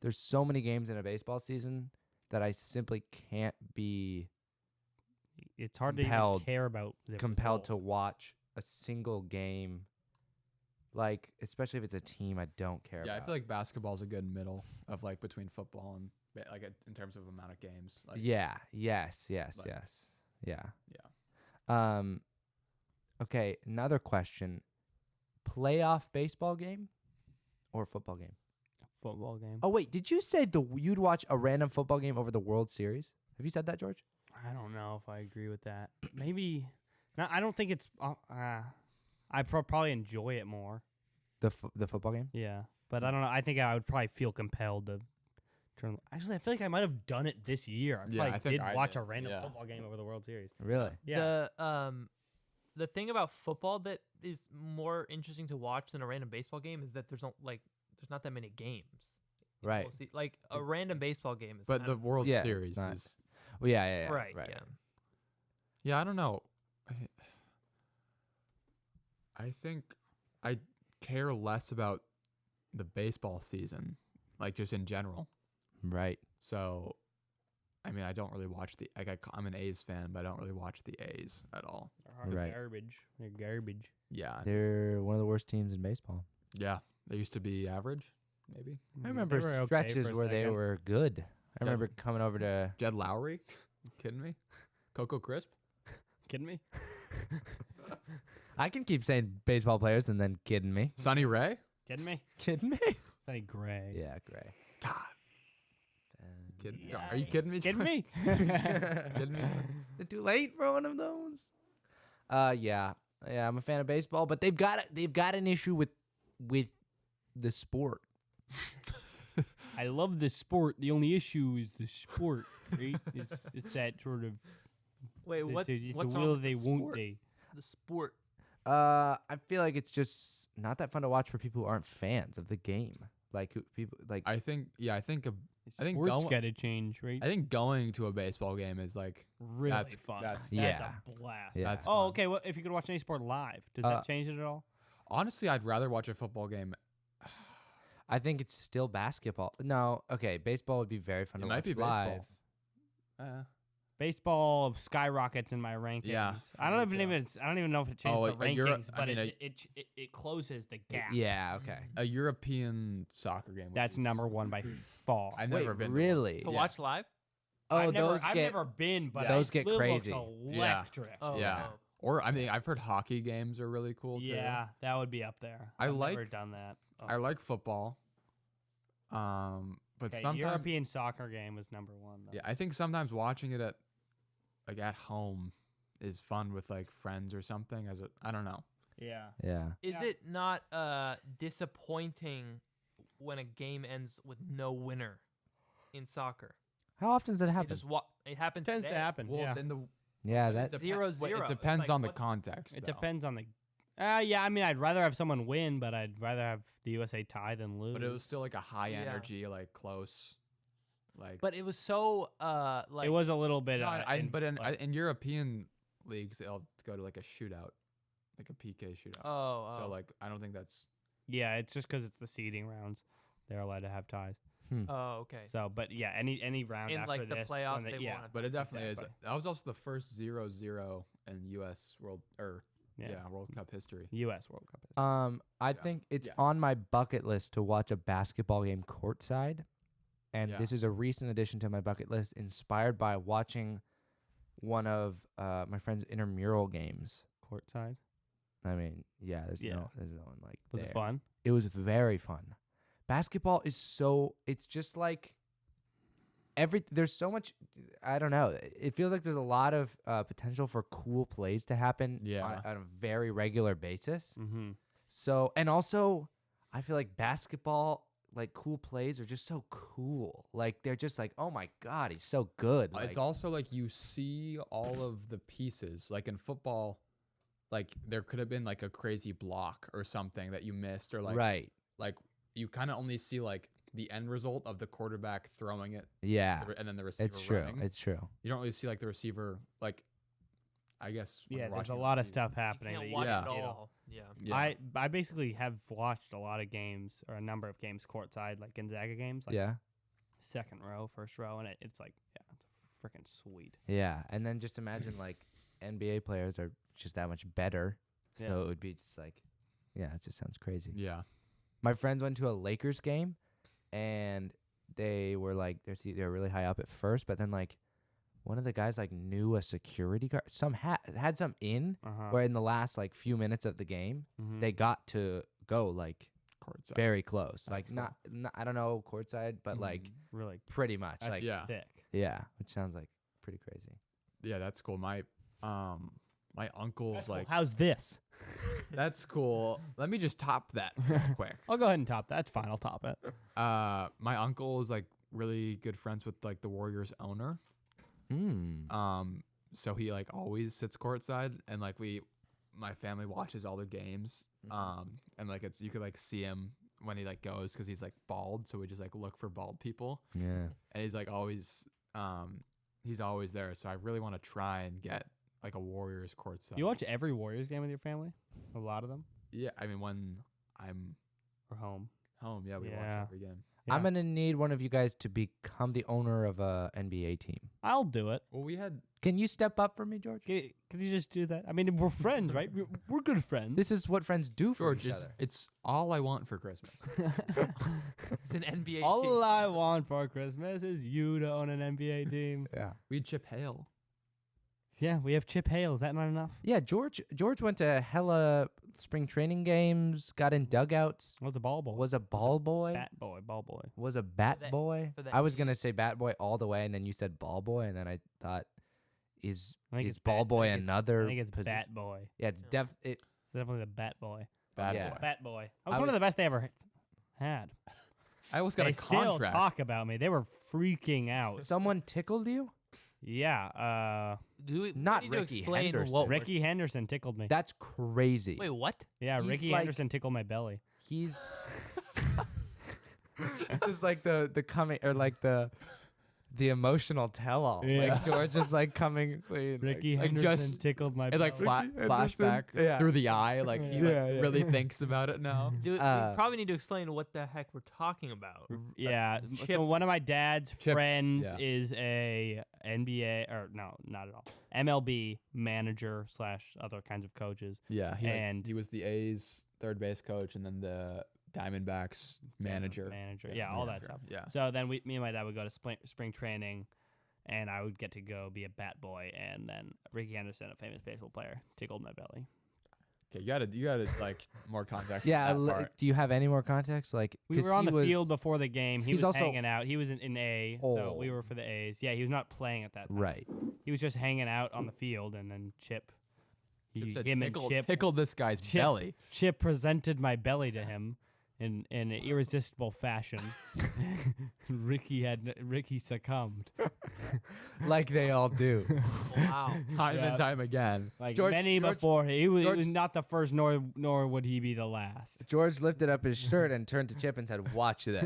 There's so many games in a baseball season that I simply can't be It's hard to even Compelled- care about. The compelled result. to watch a single game, like especially if it's a team I don't care Yeah, I about. feel like basketball's a good middle of like between football and like in terms of amount of games. Like, yeah. Yes. like- Yes. Yeah. Yeah. Okay. Another question: playoff baseball game or football game? Football game. Oh wait, did you say you'd watch a random football game over the World Series? Have you said that, George? I don't know if I agree with that. Maybe. No, I don't think it's. I probably enjoy it more. The football game? Yeah, but I don't know. I think I would probably feel compelled to turn. Actually, I feel like I might have done it this year. I Yeah, probably I think did I watch a did, random yeah. football game over the World Series. Really? Yeah. The thing about football that is more interesting to watch than a random baseball game is that there's not that many games. Right. Mostly, like a random baseball game is. But kind the of- World Yeah, it's Series not- is. Well, yeah. right. Right. Yeah. Yeah, I don't know. I think I care less about the baseball season, like just in general. Right. So, I mean, I don't really watch the. Like, I'm an A's fan, but I don't really watch the A's at all. They're Right. garbage. They're garbage. Yeah, They're one of the worst teams in baseball. yeah. They used to be average, maybe. I remember They were okay stretches for a where they second. were good. I Yeah. remember coming over to. Jed Lowry, you kidding me? Coco Crisp. Kidding me? I can keep saying baseball players and then kidding me. Sonny Ray. Kidding me? Kidding me? Sonny Gray. Yeah, Gray. God. And- Kidding? Yeah, Are you kidding me? Kidding George? me? Kidding me? Is it too late for one of those? Yeah, I'm a fan of baseball, but they've got an issue with the sport. I love the sport. The only issue is the sport, right? It's that sort of. Wait, It's what's a wrong will with they, the won't sport? they? The sport. I feel like it's just not that fun to watch for people who aren't fans of the game. Like people like I think. Yeah, I think. I think Sports going- got to change, right? I think going to a baseball game is like. Really that's fun. That's Yeah. a blast. Yeah. That's Oh, fun. okay. Well, if you could watch any sport live, does Uh, that change it at all? Honestly, I'd rather watch a football game. I think it's still basketball. No, okay, baseball would be very fun It to might watch be live. baseball. Baseball skyrockets in my rankings. Yeah, I don't for me even. I don't even know if it changes Oh, the a Euro- rankings, I but mean, it closes the gap. Yeah, okay. A European soccer game. would That's be- number one by far. I've Wait, never been. to one. really? To Yeah. watch live? Oh, I've never, those I've get never been, but those it get looks crazy. electric. Oh, Yeah. oh. Or I mean, I've heard hockey games are really cool too. Yeah, that would be up there. I I've never like- done that. Oh. I like football. But Okay, sometimes European soccer game was number one. Though. yeah, I think sometimes watching it at home is fun with like friends or something. I don't know. Yeah. Yeah. Is Yeah. it not disappointing when a game ends with no winner in soccer? How often does it It happen? just it happened. Tends to today. happen. Well, yeah. then Yeah, it that depe- 0-0. It It's depends like, on the what- context. It though. depends on the. Yeah, I mean, I'd rather have someone win, but I'd rather have the USA tie than lose. But it was still like a high Yeah. energy, like close, like. But it was so like it was a little bit. No, but in like- in European leagues, they'll go to like a shootout, like a PK shootout. oh, So like, I don't think that's. yeah, it's just because it's the seeding rounds. They're allowed to have ties. oh okay. So, but yeah, any round In after like the this, playoffs, when they yeah, want But it definitely Exactly. is. That was also the first 0-0 in U.S. World Cup history. U.S. World Cup. I Yeah. think it's Yeah. on my bucket list to watch a basketball game courtside. And Yeah. this is a recent addition to my bucket list, inspired by watching one of my friend's intramural games. Courtside. I mean, yeah, there's Yeah. no one like Was there. it fun? It was very fun. Basketball is it's just like there's so much, I don't know. It feels like there's a lot of potential for cool plays to happen Yeah. on a very regular basis. Mm-hmm. So, and also I feel like basketball, like cool plays are just so cool. Like they're just like, oh my God, he's so good. It's also like you see all of the pieces. Like in football, like there could have been like a crazy block or something that you missed, or like right. like you kind of only see like the end result of the quarterback throwing it, Yeah. and then the receiver It's true. running. It's true. You don't really see like the receiver, like I guess. when Yeah, you're there's a watching it lot on of TV. stuff you happening. can't that you watch can't it see at all. Yeah. Yeah. I basically have watched a lot of games or a number of games courtside, like Gonzaga games, like Yeah. second row, first row, and it's like, yeah, it's freaking sweet. Yeah. And then just imagine like NBA players are just that much better So Yeah. it would be just like, yeah, it just sounds crazy. Yeah. My friends went to a Lakers game, and they were like, they were really high up at first, but then like one of the guys like knew a security guard. Some had some in Uh-huh. where in the last like few minutes of the game, Mhm. they got to go like Courtside. very close. Like That's not I don't know courtside, but like really pretty much. that's Like Yeah. sick. yeah, which sounds like pretty crazy. Yeah, that's cool. My uncle's That's cool. like, How's this? that's cool. Let me just top that real quick. I'll go ahead and top that. That's fine. I'll top it. My uncle is like really good friends with like the Warriors owner. So he like always sits courtside, and like my family watches all the games. And like you could like see him when he like goes because he's like bald, so we just like look for bald people, Yeah. and he's like always he's always there. So I really want to try and get like a Warriors courtside. You watch every Warriors game with your family? A lot of them? Yeah, I mean when I'm Or home? home, yeah, we watch Yeah. every game. Yeah. I'm gonna need one of you guys to become the owner of a NBA team. I'll do it. Well, we had Can you step up for me, George? Could you just do that? I mean, we're friends, right? We're good friends. This is what friends do for George. each other. It's all I want for Christmas. It's an NBA team. All I want for Christmas is you to own an NBA team. Yeah. We Chip Hale. Yeah, we have Chip Hale. Is that not enough? Yeah, George went to hella spring training games, got in dugouts, Was a ball boy. was a ball boy, bat boy, ball boy. was a bat the- boy. for the I was NBA. gonna say bat boy all the way, and then you said ball boy, and then I thought, is I think it's ball bat- boy I think it's- another? I think it's position? bat boy. Yeah, it's Yeah. it. It's definitely the bat boy. Bad Yeah. boy. Bat boy. I I was one was- of the best they ever had. I almost got They a still contract. talk about me. They were freaking out. Someone tickled you? Yeah. We Not need to Ricky explain Henderson. what we're- Ricky Henderson tickled me. That's crazy. Wait, what? Yeah, he's Ricky like- Henderson tickled my belly. He's this is like the coming or like the emotional tell all. Yeah. Like George is like coming clean. Ricky like Henderson just- tickled my It like belly. flashback Yeah. through the eye, like he Yeah, like yeah. really thinks about it now. We Uh, probably need to explain what the heck we're talking about. Yeah. Chip- So one of my dad's Chip- friends yeah. is a NBA or no, not at all. MLB manager / other kinds of coaches. Yeah, And- he was the A's third base coach, and then the Diamondbacks manager. Yeah, all that manager. stuff. Yeah, So then me and my dad would go to spring training, and I would get to go be a bat boy, and then Ricky Henderson, a famous baseball player, tickled my belly. okay, you gotta like more context. Yeah, on that part. do you have any more context? Like We 'cause were on he the was- field before the game. He he's was also- hanging out. He was in A, so we Oh. were for the A's. Yeah, he was not playing at that time. Right. He was just hanging out on the field, and then Chip said him tickle, and tickle this guy's Chip- belly. Chip presented my belly to him in an irresistible fashion. Ricky succumbed. Like they all do. Wow. Time Yeah. and time again. Like George- many George- before, he was George- not the first, nor would he be the last. George lifted up his shirt and turned to Chip and said, "Watch this."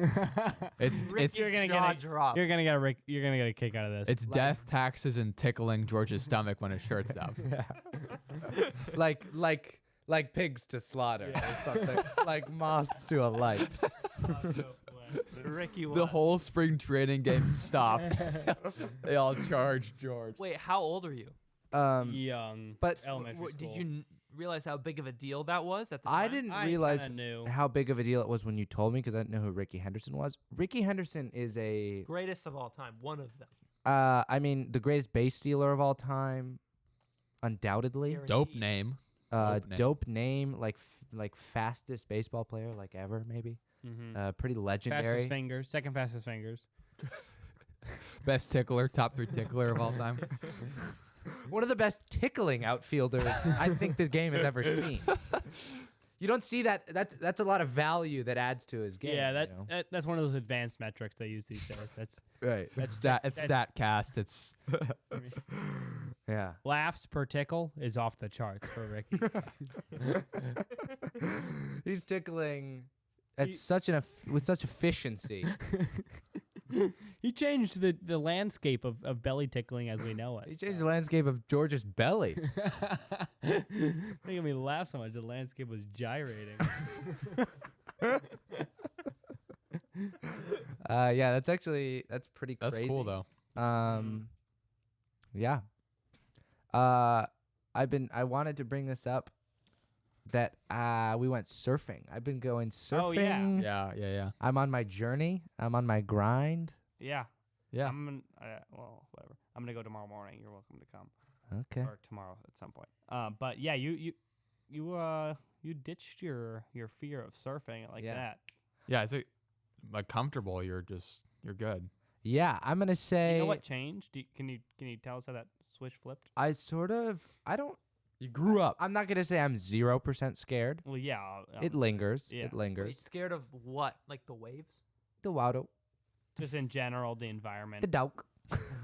It's You're gonna Jaw get drop. you're gonna get a kick out of this. it's death, taxes, and tickling George's stomach when his shirt's up. like pigs to slaughter or something. Like moths to a light. Ricky The won. whole spring training game stopped. They all charged George. Wait, how old are you? Young, but elementary Did school. you realize how big of a deal that was at the I time? didn't I realize kinda knew. how big of a deal it was when you told me because I didn't know who Ricky Henderson was. Ricky Henderson is a, Greatest of all time. One of them. I mean, the greatest base stealer of all time, undoubtedly. Dope Guaranteed. name. Dope name, like fastest baseball player, like ever, maybe. Pretty legendary. Fastest fingers, second fastest fingers. Best tickler, top 3 tickler of all time. One of the best tickling outfielders I think the game has ever seen. You don't see that. That's a lot of value that adds to his game. Yeah, you know? that's one of those advanced metrics they use these days. That's right. It's that cast. It's Yeah. laughs per tickle is off the charts for Ricky. He's tickling at He- with such efficiency. He changed the landscape of belly tickling as we know He it. changed the landscape of George's belly. Making me laugh so much. The landscape was gyrating. Yeah, that's pretty that's crazy. cool though. Yeah. I wanted to bring this up that we went surfing. I've been going surfing. Oh, yeah. Yeah. I'm on my journey. I'm on my grind. Yeah. Yeah. Well, whatever. I'm gonna go tomorrow morning. You're welcome to come. Okay. Or tomorrow at some point. But yeah, you ditched your fear of surfing like Yeah. that. Yeah, it's like comfortable. You're good. Yeah, I'm gonna say. You know what changed? Can you tell us how that switch flipped? I don't. You grew up. I'm not gonna say I'm 0% scared. Well, yeah. It lingers. yeah. It Wait, lingers. scared of what? Like the waves? The water. Just in general, the environment. The dog.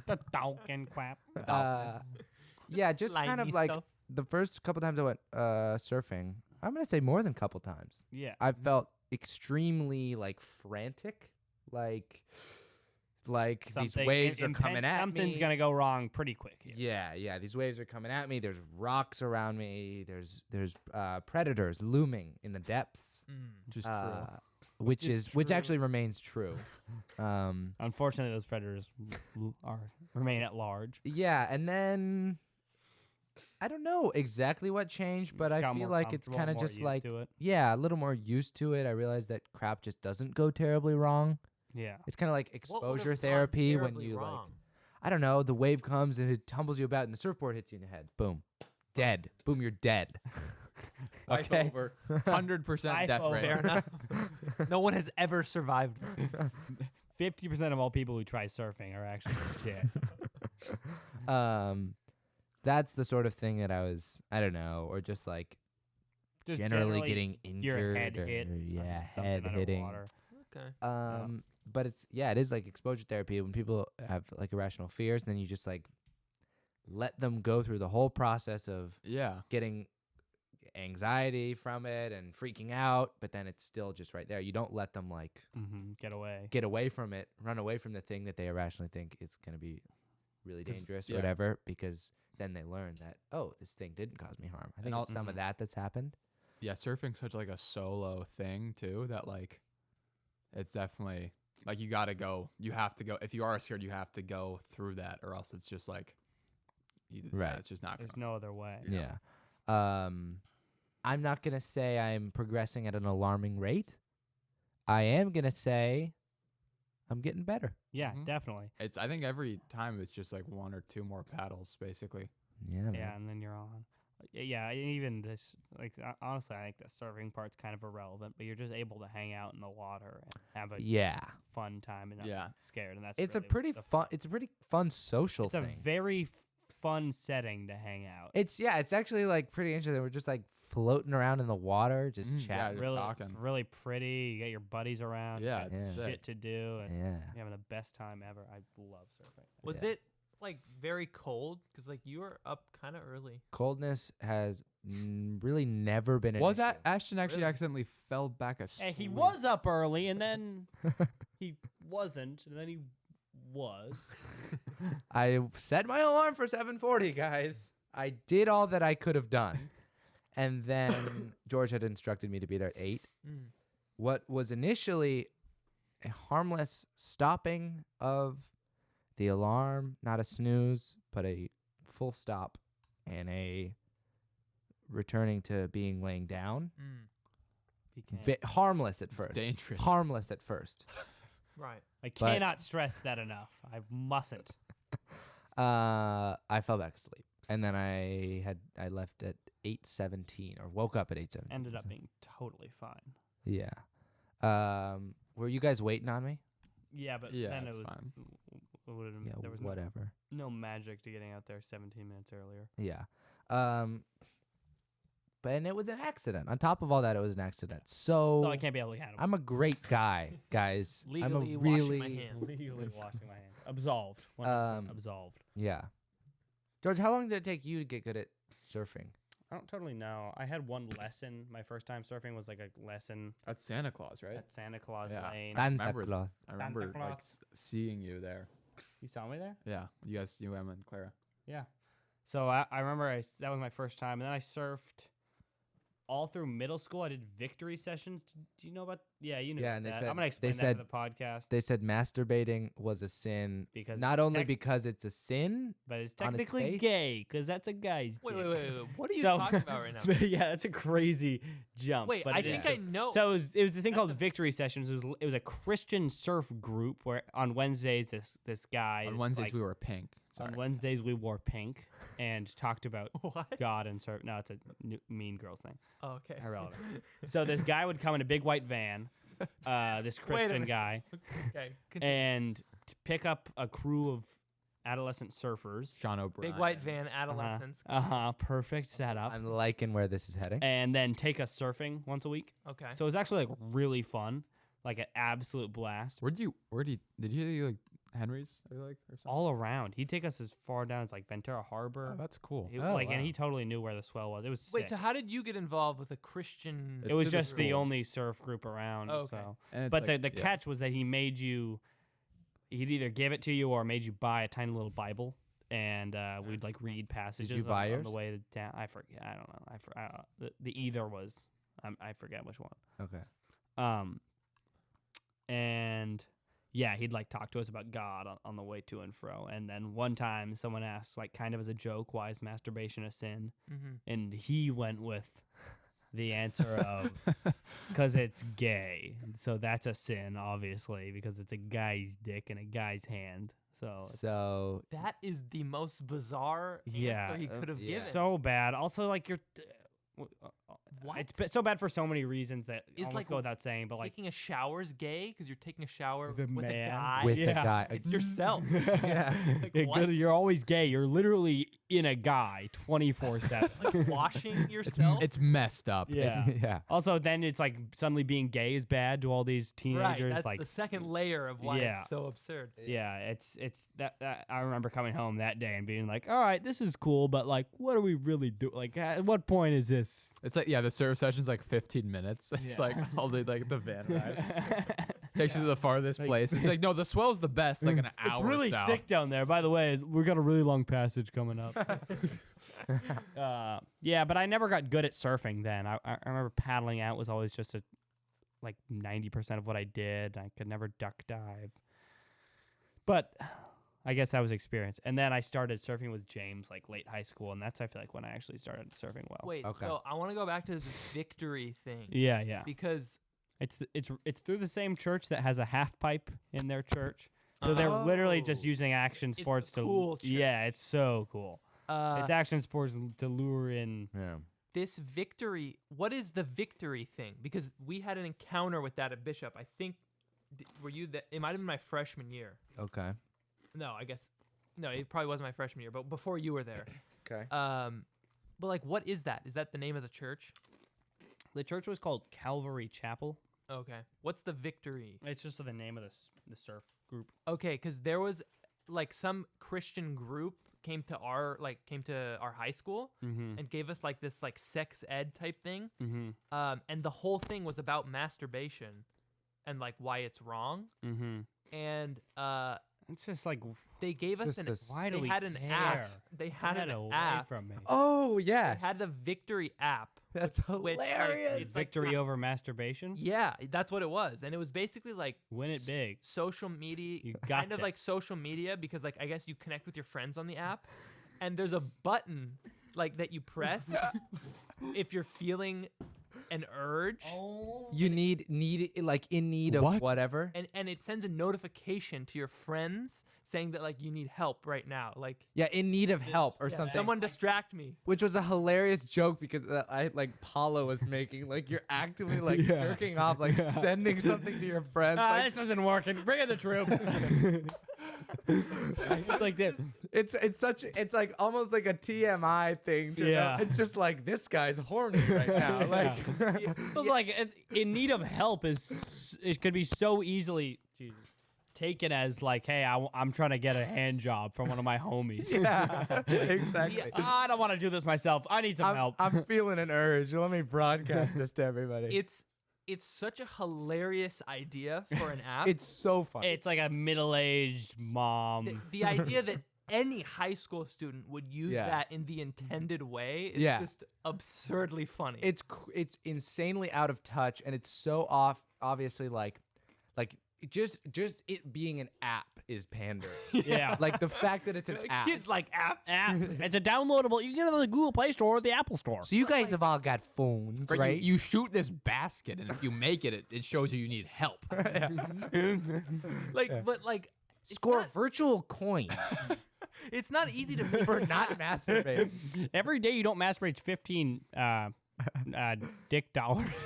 The dog and quap. Yeah, just kind of Slimy like stuff. the first couple times I went surfing. I'm gonna say more than couple times. Yeah. I felt extremely like frantic, like these Something waves are intent- coming at me. Something's gonna go wrong pretty quick. Here. Yeah, these waves are coming at me. There's rocks around me. There's predators looming in the depths. Just Which is which true. actually remains true. Unfortunately, those predators remain at large. Yeah, and then I don't know exactly what changed, but Just I got feel more like it's comfortable, kind of more just used like to it. a little more used to it. I realized that crap just doesn't go terribly wrong. Yeah. It's kind of like What would've exposure gone therapy when terribly you like wrong? I don't know, the wave comes and it tumbles you about and the surfboard hits you in the head. Boom. Dead. Boom, you're dead. life Okay. over. 100% death Life rate. Fair enough. No one has ever survived. 50% of all people who try surfing are actually dead. That's the sort of thing that I don't know, or just like Just generally getting injured. your head or, hit. yeah, something head hitting. underwater. Okay. But it is like exposure therapy when people have like irrational fears, and then you just like let them go through the whole process of Yeah. getting anxiety from it and freaking out, but then it's still just right there. You don't let them like Get away. get away from it, run away from the thing that they irrationally think is going to be really 'Cause- dangerous or yeah. whatever, because then they learn that, oh, this thing didn't cause me harm. I think it's some of that's happened. Yeah, surfing's such like a solo thing too that like it's definitely like you have to go if you are scared you have to go through that or else it's just like Right. it's just not There's gonna no other way. Yeah. I'm not going to say I'm progressing at an alarming rate. I am going to say I'm getting better. Yeah, Mhm. definitely. it's I think every time it's just like one or two more paddles basically. Yeah, man. Yeah, and then you're on. Yeah, and even this, like, honestly, I think the surfing part's kind of irrelevant, but you're just able to hang out in the water and have a Yeah. fun time and not Yeah. be scared. And that's It's really a pretty the fun it's a pretty fun social It's a thing. very fun setting to hang out. It's actually like pretty interesting. We're just like floating around in the water, just Yeah, chatting. just really, talking. really pretty. You got your buddies around. you Yeah, got it's Yeah. sick. shit to do, and Yeah. you're having the best time ever. I love surfing. Was Yeah. it like very cold? Because like you were up kind of early. Coldness has really never been an Was issue. that Ashton actually Really? accidentally fell back asleep? Hey, he was up early, and then he wasn't, and then he was. I set my alarm for 7:40, guys. I did all that I could have done. And then George had instructed me to be there at 8. Mm. What was initially a harmless stopping of the alarm, not a snooze, but a full stop and a returning to being laying down. Mm. Became- Harmless at It's first. dangerous. Harmless at first. Right. I cannot stress that enough. I mustn't. I fell back asleep. And then I left at 8:17 or woke up at 8:17. Ended up being totally fine. Yeah. Were you guys waiting on me? Yeah, but Yeah, then it's it was. fine. Yeah, there was whatever. no magic to getting out there 17 minutes earlier. Yeah. And it was an accident. On top of all that, it was an accident. So I can't be able to handle it. I'm a great guy, guys. Legally I'm a washing really my hands. Legally washing my hands. Absolved. 100% absolved. Yeah. George, how long did it take you to get good at surfing? I don't totally know. I had one lesson. My first time surfing was like a lesson That's Santa Claus, right? at Santa Claus Yeah. Lane. Santa remember Claus. I remember like Claus. seeing you there. You saw me there? Yeah, you, Emma, and Clara. Yeah. So I remember that was my first time, and then I surfed all through middle school, I did victory sessions. Do you know about? Yeah, you know. Yeah, about and they that. said- I'm gonna they explain that said- to the podcast They said masturbating was a sin, because not it's only because it's a sin. but it's on its technically face? gay because that's a guy's. Wait, dick. wait, wait, wait. What are you So- talking about right now? yeah, that's a crazy jump. Wait, but I it is think I true. know. So it was the thing called victory sessions. It was a Christian surf group where on Wednesdays this guy On is Wednesdays like, we were pink. Sorry. on Wednesdays we wore pink and talked about What? God and surf. No, it's a Mean Girls thing. Oh, okay. Irrelevant. So this guy would come in a big white van, this Christian minute. guy, Okay. Continue. and pick up a crew of adolescent surfers. Sean O'Brien. Big white van, adolescents. Perfect setup. I'm liking where this is heading. And then take us surfing once a week. Okay. So it was actually like really fun, like an absolute blast. Did you like Henry's? Or like or something? All around, he'd take us as far down as like Ventura Harbor. Oh, that's cool. He- Oh, like, and wow. he totally knew where the swell was. It was Wait, sick. so how did you get involved with a Christian? It It's was to the just the school. only surf group around. Oh, okay. So, And it's but like- the yeah. catch was that he made you. He'd either give it to you or made you buy a tiny little Bible, and we'd like read passages buy on yours? the way down. I forget. I don't know. I don't know. The either was. I forget which one. Okay. And yeah, he'd like talk to us about God on the way to and fro. And then one time someone asked, like kind of as a joke, why is masturbation a sin? Mm-hmm. And he went with the answer of because it's gay. So that's a sin, obviously, because it's a guy's dick in a guy's hand. So it's So That is the most bizarre Yeah, answer he could have yeah. given. so bad. Also, like What? it's so bad for so many reasons that Is, almost like, go without saying. But like Taking a shower's gay because you're taking a shower With a with a man. guy. with Yeah. the guy, It's yourself. Yeah. Like, You're what? good- you're always gay. You're literally in a guy 24/7. Like washing yourself. It's messed up. Yeah. yeah. Also, then it's like suddenly being gay is bad to all these right. teenagers. That's like, the second layer of why Yeah. it's so absurd. yeah, it's that I remember coming home that day and being like, all right, this is cool, but like, what do we really do? Like, at what point is this? It's like the surf session's like 15 minutes. It's Yeah. like all the van ride. Takes you to the farthest Like- place. It's like no, the swell's the best. Like an hour. It's really south. thick down there. By the way, we got a really long passage coming up. Yeah, but I never got good at surfing then. I remember paddling out was always just like 90% of what I did. I could never duck dive. But I guess that was experience. And then I started surfing with James like late high school, and that's I feel like when I actually started surfing well. Wait, Okay. so I want to go back to this victory thing Yeah. because It's through the same church that has a half pipe in their church. So they're literally just Oh. using action It's the sports to cool church. Yeah, it's so cool. It's action sports to lure in. Yeah. this victory. What is the victory thing? Because we had an encounter with that at Bishop. I think were you that? It might have been my freshman year. Okay. No, I guess no. It probably wasn't my freshman year, but before you were there. Okay. But like, what is that? Is that the name of the church? The church was called Calvary Chapel. Okay. What's the victory? It's just the name of the surf group. Okay, because there was like some Christian group came to our high school Mm-hmm. and gave us like this like sex ed type thing. Mm-hmm. And the whole thing was about masturbation and like why it's wrong. Mm-hmm. And It's just like they gave us Just an this- why do they we had an care? app. They had Get an away app. from me. Oh They yes. had the victory app. That's Which, like, hilarious. it's like- Victory over masturbation. Yeah, that's what it was. And it was basically like Win it big. social media, You got kind of like this. social media, because like I guess you connect with your friends on the app, and there's a button like that you press if you're feeling an urge, You need like in need of What? whatever. and it sends a notification to your friends saying that like you need help right now, like Yeah, in need of help or yeah, something. someone distract me. Which was a hilarious joke because I like Paulo was making like you're actively like Yeah. jerking off, like sending something to your friends. like, this isn't working. Bring in the troop. It's like this. it's like almost like a TMI thing. To Yeah. It's just like this guy's horny right now. Like It was like in need of help it could be so easily taken as like, hey, I'm trying to get a hand job from one of my homies. yeah, exactly. I don't want to do this myself. I need some help. I'm feeling an urge. Let me broadcast this to everybody. It's such a hilarious idea for an app. It's so funny. It's like a middle-aged mom. the idea that any high school student would use Yeah. that in the intended way is Yeah. just absurdly funny. It's insanely out of touch, and it's so obviously like just it being an app is pandering. Yeah. Like the fact that it's an app. Kids like apps. Apps. It's a downloadable. You can get it on the Google Play Store or the Apple Store. So you guys have all got phones, Right, right? You shoot this basket, and if you make it, it shows you need help. Like, but like, it's Score not- virtual coins It's not easy to make for not masturbating. Every day you don't masturbate 15 dick dollars.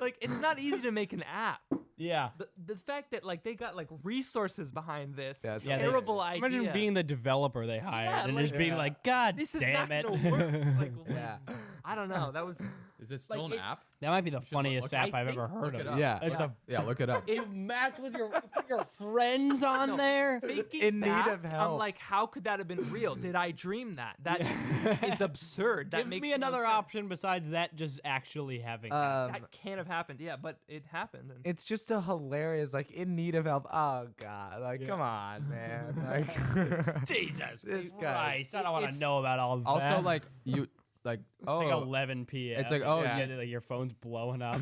like it's not easy to make an app. Yeah. The fact that like they got like resources behind this Yeah, it's Yeah, they- terrible idea. Imagine being the developer they hired Yeah, and like- just being Yeah. like, God this is damn not it. gonna work. Like, Yeah. I don't know. That was Is it still Like, an it- app? That might be the look- funniest look- app I I've think- ever heard look of. it up. Yeah. It's Yeah. Yeah, look it up. You match with your friends on No. there. thinking In need back, of help. I'm like, how could that have been real? Did I dream that? That is absurd. That Give makes me no another sense. option besides that just actually having. That can't have happened. Yeah, but it happened. And It's just a hilarious, like, in need of help. Oh God, like, Yeah. come on, man. Like, Jesus this guy. Christ, I don't want to It's- know about all of that. Also, like you, like it's like oh, 11 p.m. It's like, oh, yeah, yeah. like your phone's blowing up.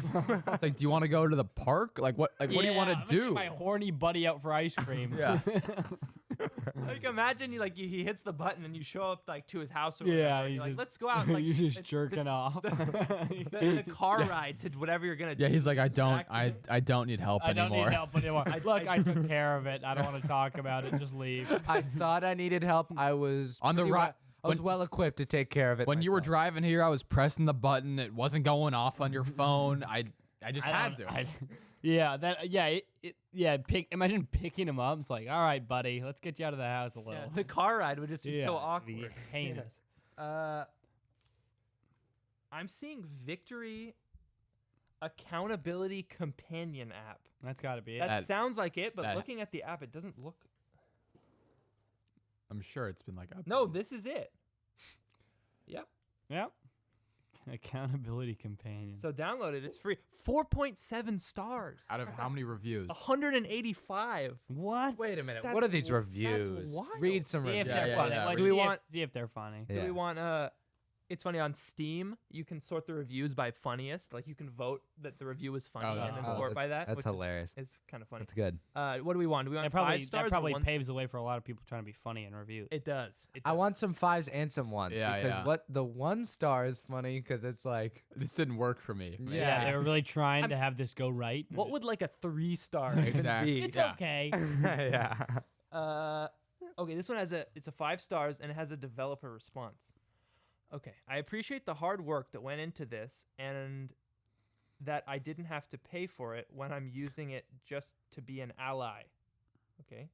it's like, do you want to go to the park? Like what? Like what do you want Yeah, to I'm gonna take do? my horny buddy out for ice cream. Yeah. like, imagine he hits the button and you show up like to his house or Yeah, whatever. And he's you're like, just- let's go out. And, like, You're just it's- jerking this- off. The car ride to whatever you're gonna do. Yeah, he's like, I Distracting. don't need help I don't anymore. need help anymore. Look, I took care of it. I don't want to talk about it. Just leave. I thought I needed help. I was On the pretty ri- well- I was when- well equipped to take care of it. When you were myself. driving here, I was pressing the button. It wasn't going off on your phone. I just I had don't- to. yeah, imagine picking him up. It's like, all right, buddy, let's get you out of the house a little. Yeah, the car ride would just be Yeah, so it'd be awkward. heinous. I'm seeing Victory Accountability Companion app. That's got to be it. That, That- sounds like it, but that- looking at the app, it doesn't look. I'm sure it's been like updated. No, this is it. Yep. Yep. Accountability companion. So download it. It's free. 4.7 stars. Out of how many reviews? 185. what? Wait a minute. That's What are these w- that's reviews? wild. Read some See if reviews. Yeah, they're yeah, funny. yeah. Like, Do we see if- want- see if they're funny? Do Yeah. we want it's funny on Steam. You can sort the reviews by funniest. Like you can vote that the review is funny Oh, and that's then cool. sort by that. That's which hilarious. Is kind of funny. That's good. What do we want? Do we want That probably, 5 stars? that or probably 1? paves the way for a lot of people trying to be funny in reviews. It does. It I does. want some 5s and some 1s Yeah, because yeah. what the 1 star is funny because it's like This didn't work for me. yeah, Yeah. they were really trying to have this go right. and What would like a 3-star? Exactly. It's yeah. okay. yeah. Okay, this one it's a 5 stars and it has a developer response. Okay, I appreciate the hard work that went into this and that I didn't have to pay for it when I'm using it just to be an ally. Okay,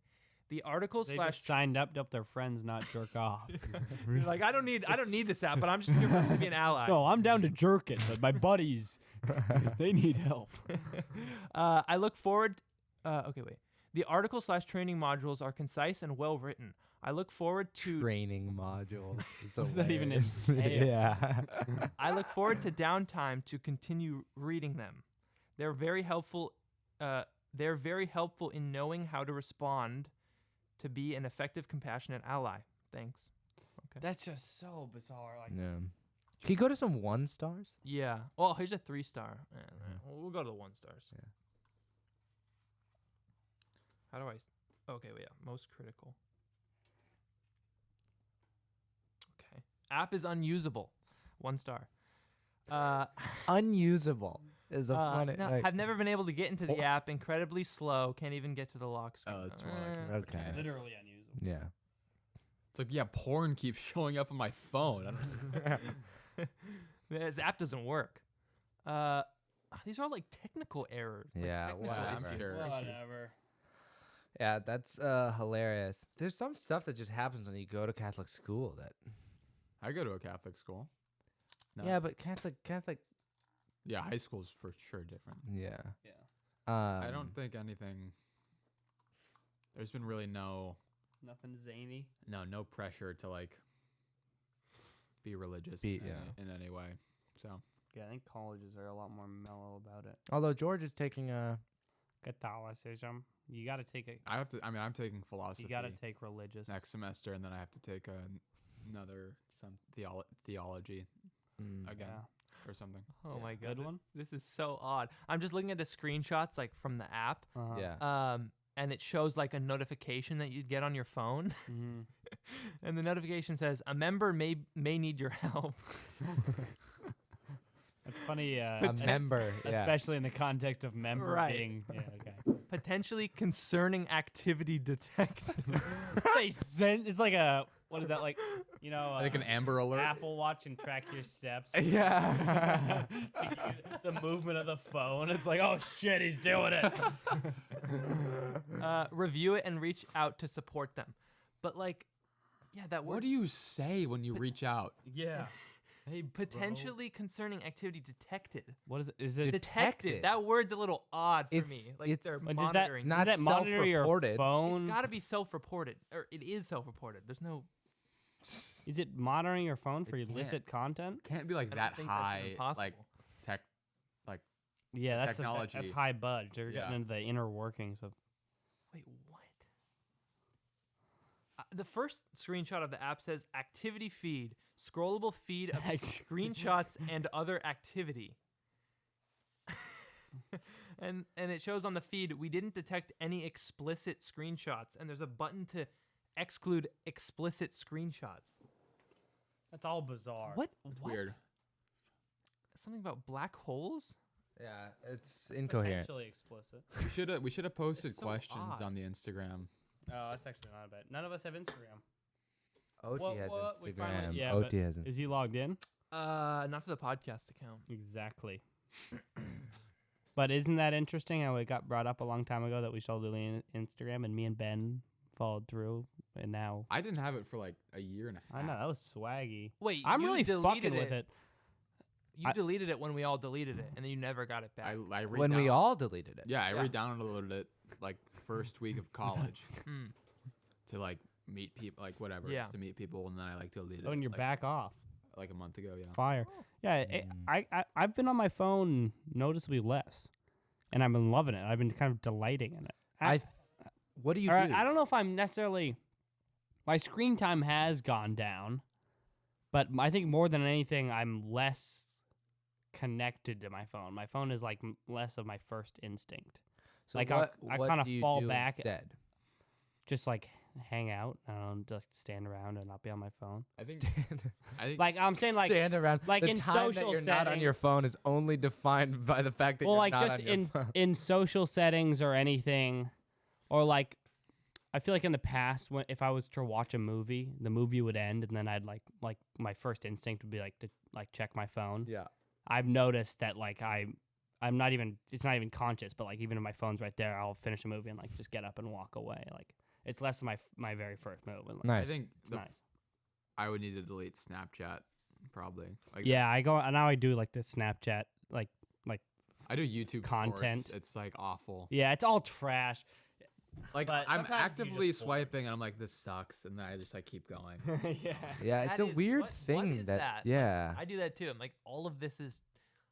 the article They slash just signed up to help their friends not jerk off. You're like I don't need this app, but I'm just here to be an ally. No, I'm down to jerk it, but my buddies, they need help. I look forward. Okay, wait. The article slash training modules are concise and well written. I look forward to Training modules. What does that even hilarious. entail? Yeah. I look forward to downtime to continue reading them. They're very helpful. They're very helpful in knowing how to respond to be an effective, compassionate ally. Thanks. That's just so bizarre. Like, Yeah. Can you go to some 1 stars? Yeah. Well, here's a 3-star. We'll go to the 1 stars. Yeah. How do I? Okay. Well, yeah. Most critical. Okay. App is unusable. 1 star. Unusable is a funny. No, like, I've never been able to get into the app. Incredibly slow. Can't even get to the lock screen. Oh, it's more like okay. literally unusable. Yeah. It's like, yeah, porn keeps showing up on my phone. I don't This app doesn't work. These are all like technical errors. like Yeah, technical yeah, I'm issues. sure. Whatever. Yeah, that's hilarious. There's some stuff that just happens when you go to Catholic school that. I go to a Catholic school. No. Yeah, but Catholic. Yeah, high school's for sure different. Yeah. Yeah. I don't think anything. There's been really no Nothing zany. no pressure to like be religious Be- in any way. So Yeah, I think colleges are a lot more mellow about it. Although George is taking a Catholicism. You got to take a. I have to. I mean, I'm taking philosophy You got to take religious. next semester, and then I have to take another theology again or something. Oh my Good god, one. this is so odd. I'm just looking at the screenshots like from the app, Uh-huh. Yeah. and it shows like a notification that you'd get on your phone, Mhm. and the notification says a member may need your help. It's funny. A member. Yeah. Especially in the context of member Right. being. Yeah. Okay. Potentially concerning activity detected. They send. It's like a. What is that like? You know. Like an Amber Alert. Apple Watch and track your steps. Yeah. The movement of the phone. It's like, oh shit, he's doing it. Review it and reach out to support them. But like, yeah, that word What do you say when you reach out? Yeah. Hey, potentially concerning activity detected. What is it? Is it? Detected. That word's a little odd for me. It's- Like it's- they're But does that monitoring. not does that monitor your self-reported. phone? It's got to be self-reported, or it is self-reported. There's no. Is it monitoring your phone for It illicit content? Can't be like I don't that think that's high, even possible. like tech. Yeah, that's Technology. that's high budge. They're getting Yeah. into the inner workings of. Wait, what? The first screenshot of the app says activity feed, scrollable feed of screenshots and other activity. and it shows on the feed we didn't detect any explicit screenshots, and there's a button to exclude explicit screenshots. That's all bizarre. What? It's What? weird. Something about black holes? Yeah. It's incoherent. Potentially explicit. We should have posted It's so questions odd. on the Instagram. Oh, that's actually not bad. None of us have Instagram. OT Well, has we finally- Instagram. yeah, OT hasn't. Is he logged in? Not to the podcast account. Exactly. But isn't that interesting how it got brought up a long time ago that we should delete Instagram, and me and Ben followed through, and now I didn't have it for like a year and a half. I know that was swaggy. Wait, I'm you really deleted fucking with it. You I- deleted it when we all deleted it, and then you never got it back. I When we all deleted it. Yeah, I Yeah. re-downloaded it like first week of college Hmm. to like meet people, like whatever, Yeah. just to meet people, and then I like deleted it. Oh, and you're like, back off. like a month ago. Yeah. Fire. Yeah, Mm. I've been on my phone noticeably less, and I've been loving it. I've been kind of delighting in it. What do you Or do? I don't know if I'm necessarily. My screen time has gone down, but I think more than anything, I'm less connected to my phone. My phone is like less of my first instinct. So like, what, I what kinda do you fall do back- instead? Just like hang out, just stand around and not be on my phone. I think. Stand, I think. Like I'm saying, like stand around. like the in time social that you're not on setting- your phone is only defined by the fact that well, you're like not just on your phone. in social settings or anything, or like I feel like in the past when if I was to watch a movie, the movie would end and then I'd like my first instinct would be like to like check my phone. Yeah. I've noticed that like I'm not even it's not even conscious, but like even if my phone's right there, I'll finish a movie and like just get up and walk away. Like it's less of my very first move. And, like, Nice. I think It's nice. I would need to delete Snapchat probably. Like Yeah, I go now. I do like the Snapchat. Like I do YouTube Content. Shorts. It's like awful. yeah, it's all trash. Like But I'm sometimes you actively just bored. swiping and I'm like, this sucks, and then I just like keep going. Yeah. Yeah, it's That a is- weird what thing is that? Yeah. I do that too. I'm like, all of this is,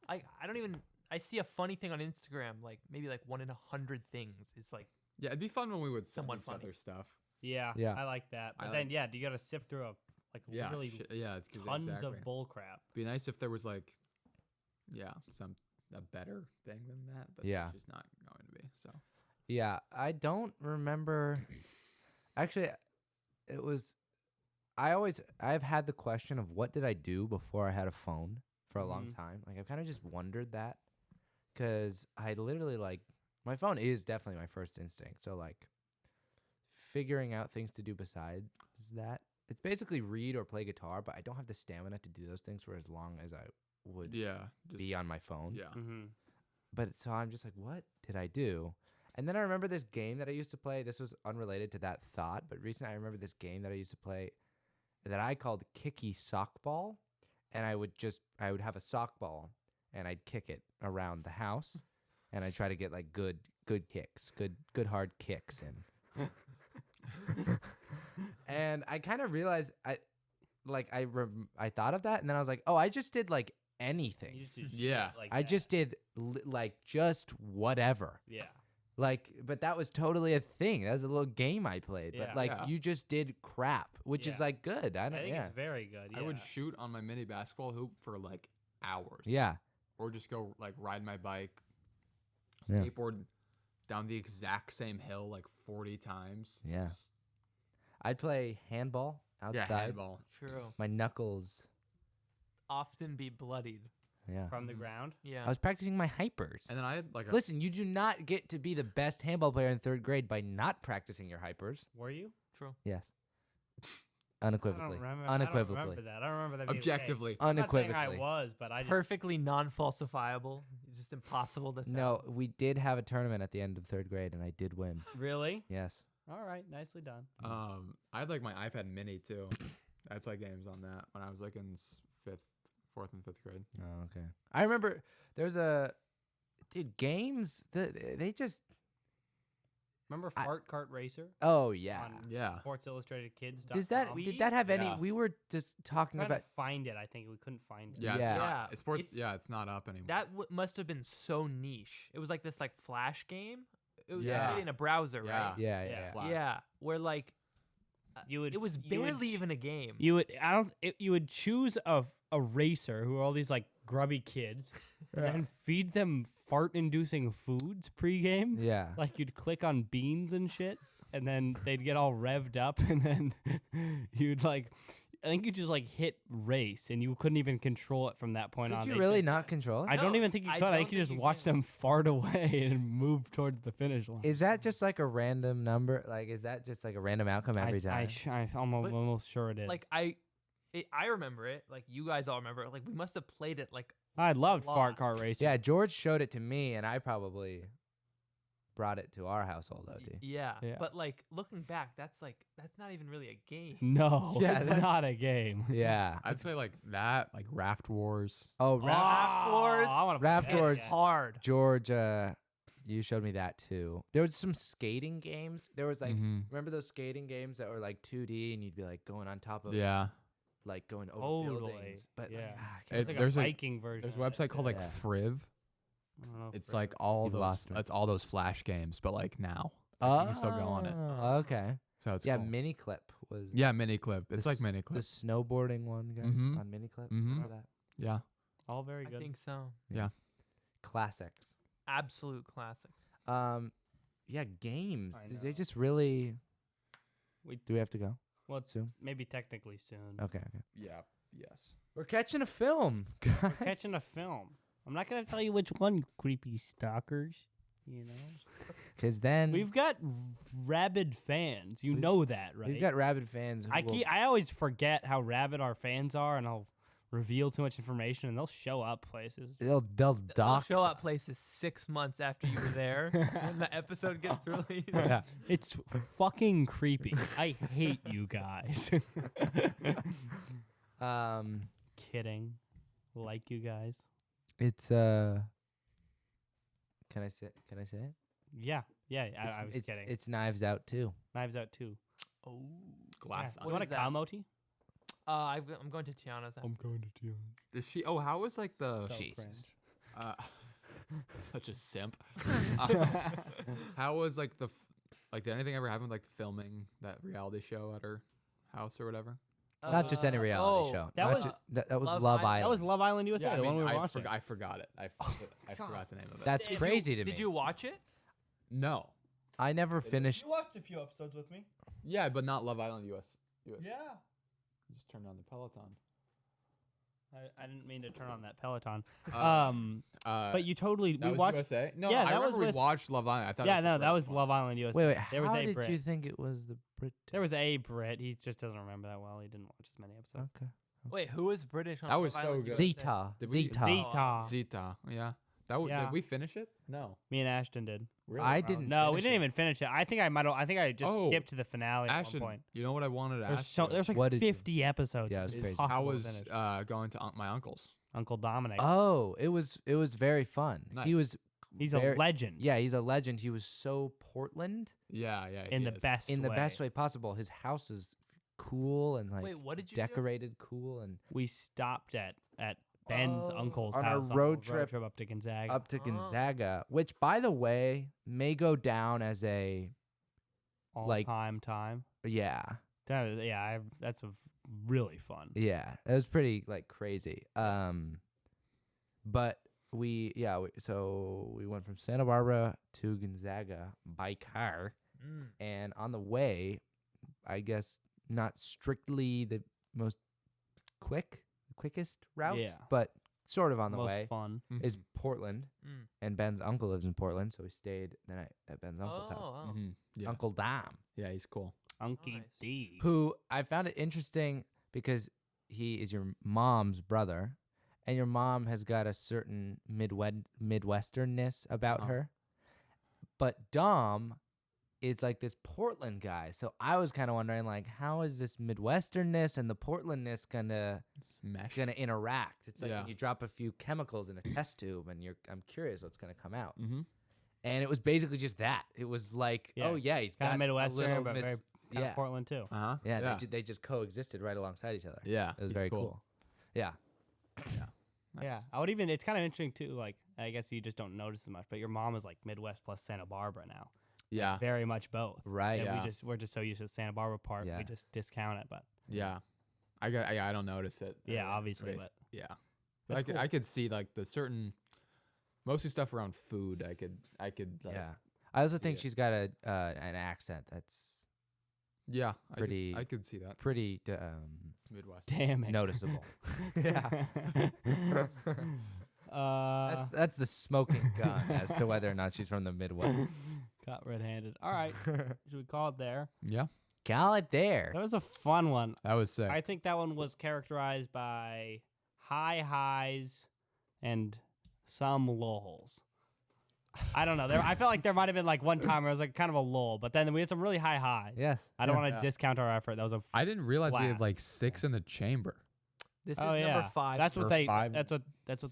I don't even. I see a funny thing on Instagram, like maybe like 1 in 100 things. It's like, Yeah, it'd be fun when we would send Somewhat each funny. other stuff. Yeah, Yeah. I like that. But I then, like- yeah, you got to sift through Yeah, really yeah, it's 'cause tons exactly. of bull crap. Be nice if there was like, yeah, a better thing than that, but Yeah. it's just not going to be. So Yeah, I don't remember. Actually, it was. I've had the question of what did I do before I had a phone for a long Mhm. time. Like I've kind of just wondered that, because I literally like my phone is definitely my first instinct. So like, figuring out things to do besides that, it's basically read or play guitar. But I don't have the stamina to do those things for as long as I would yeah, just, be on my phone. yeah. Mm-hmm. But so I'm just like, what did I do? And then I remember this game that I used to play. This was unrelated to that thought, but recently I remember this game that I used to play that I called Kicky Sockball. And I would have a sockball and I'd kick it around the house and I'd try to get like good kicks, good hard kicks in. And I kind of realized I thought of that and then I was like, oh, I just did like anything. You just do shit Yeah. like I that. just did like just whatever. Yeah. Like, but that was totally a thing. That was a little game I played. Yeah. But like, Yeah. you just did crap, which is Yeah. like good. I I don't. think Yeah. it's very good. Yeah. I would shoot on my mini basketball hoop for like hours. Yeah. Or just go like ride my bike, Yeah. skateboard down the exact same hill like 40 times. Yeah. Just- I'd play handball outside. Yeah, handball. True. My knuckles. Often be bloodied. Yeah. from the Mhm. ground. Yeah. I was practicing my hypers. And then I had like a Listen, you do not get to be the best handball player in 3rd grade by not practicing your hypers. Were you? True. Yes. I Unequivocally. don't remember. I don't Unequivocally. remember that. I don't remember that. being the case. objectively. I'm not saying Unequivocally. I was, but I just Perfectly non-falsifiable. Just impossible to tell. No, we did have a tournament at the end of 3rd grade, and I did win. really. Yes. All right, nicely done. I had like my iPad mini too. I'd play games on that when I was like in 4th and 5th grade. Oh, okay. I remember there's a games. They just. Remember I- Fart Cart Racer? Oh yeah. On Yeah. Sports Illustrated Kids. Did that have any? Yeah. We were just talking Trying about. to find it. I think we couldn't find it. Yeah. Yeah. It's not, Yeah, it's sports. it's- Yeah. It's not up anymore. That must have been so niche. It was like this like flash game. It was Yeah. played in a browser, Yeah. right? Yeah, Yeah. yeah. Flash. Yeah. Where like You would. it was you would barely ch- even a game. You would. I don't. You would choose a racer who are all these like grubby kids, and feed them fart-inducing foods pre-game. Yeah. Like you'd click on beans and shit, and then they'd get all revved up, and then you'd like, I think you just like hit race, and you couldn't even control it from that point on. Could you They really just- not control it? I don't No, even think you I could. I don't think you think just you watch can. them fart away and move towards the finish line. Is that just like a random number? Like, is that just like a random outcome every time? I'm almost, But, almost sure it is. Like I remember it. Like you guys all remember it. Like we must have played it like I loved lot. Fart Car Racing. Yeah, George showed it to me, and I probably brought it to our household. OT. yeah. Yeah. But like looking back, that's not even really a game. No, Yeah, it's that's- not a game. Yeah. I'd say like that, like Raft Wars. Oh, Raft Wars. I wanna play Raft that Wars. again. Hard. George, you showed me that too. There was some skating games. There was like, Mhm. remember those skating games that were like 2D, and you'd be like going on top of, Yeah. like going over Totally. buildings. But Yeah. like, I It can't was It- like there's a a- Viking version. There's a of it. website called like Yeah. Friv. I don't know if It's Fred- like all You've those. lost me. It's all those Flash games, but like now. Like, you can still go on it. Oh, okay. So it's Yeah, cool. Mini Clip was. Yeah, mini clip. the It's like s- mini The clip. snowboarding one, guys, Mhm. on Mini Clip. Mhm. Remember that? Yeah. all very I good. think so. Classics. Absolute classics. Yeah, games. I They know. just really. We- Do we have to go Well, it's soon? maybe technically soon. Okay, okay. Yeah. Yes. We're catching a film. We're catching a film. I'm not gonna tell you which one, you creepy stalkers. You know, Because then we've got rabid fans. You We- know that, right? we've got rabid fans. Who will- I always forget how rabid our fans are, and I'll reveal too much information, and they'll show up places. They'll They'll dox show up us. places 6 months after you were there when the episode gets released. Yeah. It's fucking creepy. I hate you guys. Kidding. Like you guys. It's Can I say it? Yeah. I was it's, kidding. It's Knives Out too. Knives Out too. Oh. Glass. You What want a is that? Kamoti? I'm going to Tiana's. going to do. Is she? Oh, how was like the? So Jesus. cringe. Such a simp. How was like the? Like, did anything ever happen with like the filming that reality show at her house or whatever? Not just any reality oh, show. that Not was- ju- that was Love Love Island. Island. That was Love Island USA, I the one we mean, were watching. I forgot it. I forgot the name of it. That's Did crazy you, to me. Did you watch it? No. I never finished. You watched a few episodes with me. Yeah, but not Love Island US. Yeah. Just turned on the Peloton. I didn't mean to turn on that Peloton. Uh, But you totally that we was watched. USA. No, yeah, I that was remember we with- watched Love Island. I thought. Yeah, it was no, the that Brit was one. Love Island USA. Wait, there was how a did Brit. you think it was the Brit? There was a Brit. He just doesn't remember that well. He didn't watch as many episodes. Okay. Wait, who was British on That was Love so Island good. USA? Zeta. Did we- Zeta. Zeta. Zeta. Yeah. That Yeah. Did we finish it? No. Me and Ashton did. Really? I didn't. No, we finish didn't it. even finish it. I think I might. I think I just Oh, skipped to the finale Ashton, at one point. you know what I wanted to There's ask? so you? there's like What did you- 50 episodes. Yeah, It's it's crazy. impossible How to was finish. going to my uncle's? Uncle Dominic? Oh, it was very fun. Nice. He was. He's very- a legend. Yeah, he's a legend. He was so Portland Yeah. in he the is. best in the way. best way possible. His house is cool and like Wait, what did you do? decorated cool and We stopped at Ben's uncle's On our house road on the trip up to Gonzaga. up to Gonzaga, which, by the way, may go down as a like- time. yeah. That's really fun. Yeah, it was pretty like crazy. But so we went from Santa Barbara to Gonzaga by car, and on the way, I guess not strictly the most quickest route, Yeah. but sort of on the Most way fun. is Portland, and Ben's uncle lives in Portland, so we stayed the night at Ben's uncle's house. Mm-hmm. Yeah. Uncle Dom, Yeah, he's cool. Unky Nice. D. who I found it interesting because he is your mom's brother, and your mom has got a certain Midwesternness about Uh-huh. her. But Dom is like this Portland guy. So I was kind of wondering, like, how is this Midwesternness and the Portlandness gonna Mesh. interact? It's like Yeah. when you drop a few chemicals in a test tube, and I'm curious what's gonna come out. Mm-hmm. And it was basically just that. It was like, Yeah. oh yeah, he's Kind got of Midwestern, a little but very kind yeah. of Portland too. Uh-huh. Yeah, Yeah. They just coexisted right alongside each other. Yeah. It was he's very cool. Yeah. Nice. Yeah, I would even. It's kind of interesting too. Like, I guess you just don't notice it much, but your mom is like Midwest plus Santa Barbara now. Yeah. Very much both. Right. And Yeah. we're just so used to the Santa Barbara part, Yeah. we just discount it. But Yeah. I don't notice it. yeah, obviously, but yeah. That's I could see like the certain mostly stuff around food. I could like, Yeah. I also see think it. she's got an accent that's Yeah. Pretty- I could see that. pretty Midwest. damn it, noticeable. yeah. That's the smoking gun as to whether or not she's from the Midwest. Got red-handed. All right, should we call it there? Yeah. Call it there. That was a fun one. That was sick. I think that one was characterized by high highs and some lulls. I don't know. I felt like there might have been like one time where it was like kind of a lull, but then we had some really high highs. Yes. I don't want to Yeah. discount our effort. That was a I didn't realize we had blast. like 6 in the chamber. This oh is yeah. number 5. That's what Or they. 5. That's what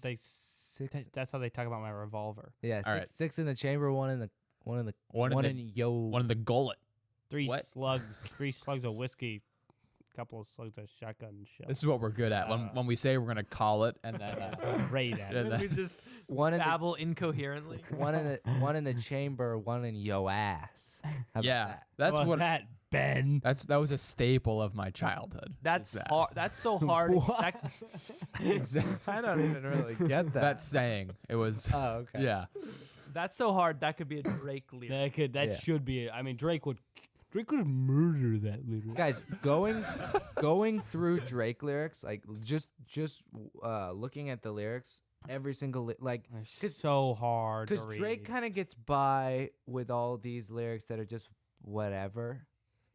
they. Six. That's how they talk about my revolver. Yeah. All right. Six in the chamber. One in the One in one in the gullet. Three What? slugs of whiskey, couple of slugs of shotgun shell. This is what we're good at. When we say we're gonna call it, and then Great at and it. then- we just one in the babble incoherently. one in the chamber. One in yo ass. How about yeah, that? that's Well, what that Ben. that was a staple of my childhood. That's is that. hard. That's so hard. That, I don't even really get that. That saying. It was. Oh, okay. Yeah. that's so hard. That could be a Drake lyric. That Yeah. should be. I mean, Drake would murder that lyric. Guys, going through Drake lyrics, like just looking at the lyrics, every single like, It's so hard. because to Drake read. kind of gets by with all these lyrics that are just whatever,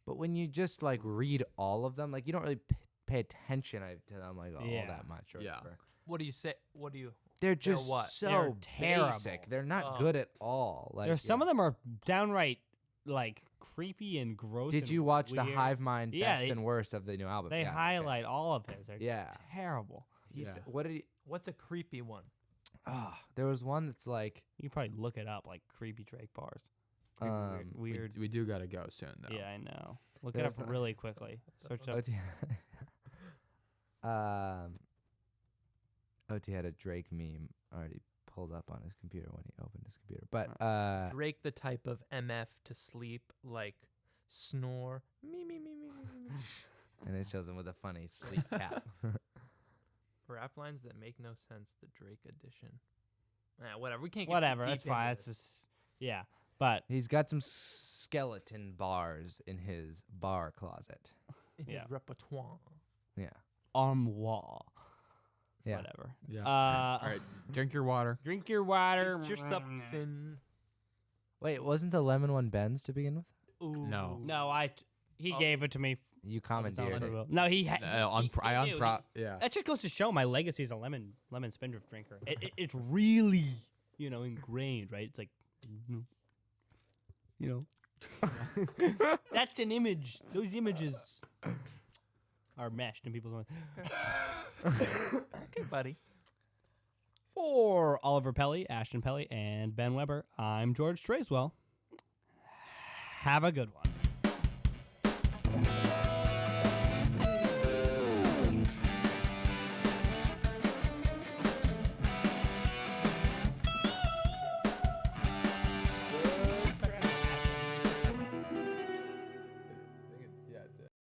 but when you just like read all of them, like you don't really pay attention to them like all Yeah. that much. Or Yeah. whatever. What do you say? What do you? They're just what? so They're terrible. basic. They're not Oh. good at all. Like There's some of them are downright like creepy and gross. Did and you watch the weird. Hive Mind Yeah, best they- and worst of the new album? They Yeah, okay. highlight all of his. They're Yeah. terrible. He's, Yeah. What did he? What's a creepy one? There was one that's like You can probably look it up, like creepy Drake bars. Creepy, weird. We do gotta go soon though. Yeah, I know. Look it up There's a- really quickly. Search up. OT. OT had a Drake meme already pulled up on his computer when he opened his computer. But Drake, the type of MF to sleep, like snore. Me. and it shows him with a funny sleep cap. Rap lines that make no sense. The Drake edition. Whatever. We can't get Whatever. Too That's deep fine. into It's this. just yeah. But He's got some skeleton bars in his bar closet. In his yeah. repertoire. Yeah. armoire. Yeah. Whatever. Yeah. All All right. Drink your water. Drink your water. Get your subsin. Wait, wasn't the lemon one Ben's to begin with? Ooh. No. No, he Oh. gave it to me. You It's not commandeered it. Lemon- No, he. I unpro. Yeah. That just goes to show my legacy as a lemon spindrift drinker. It's really ingrained, right? It's like, that's an image. Those images are meshed in people's minds. Okay, buddy. For Oliver Pelly, Ashton Pelly, and Ben Weber, I'm George Tracewell. Have a good one.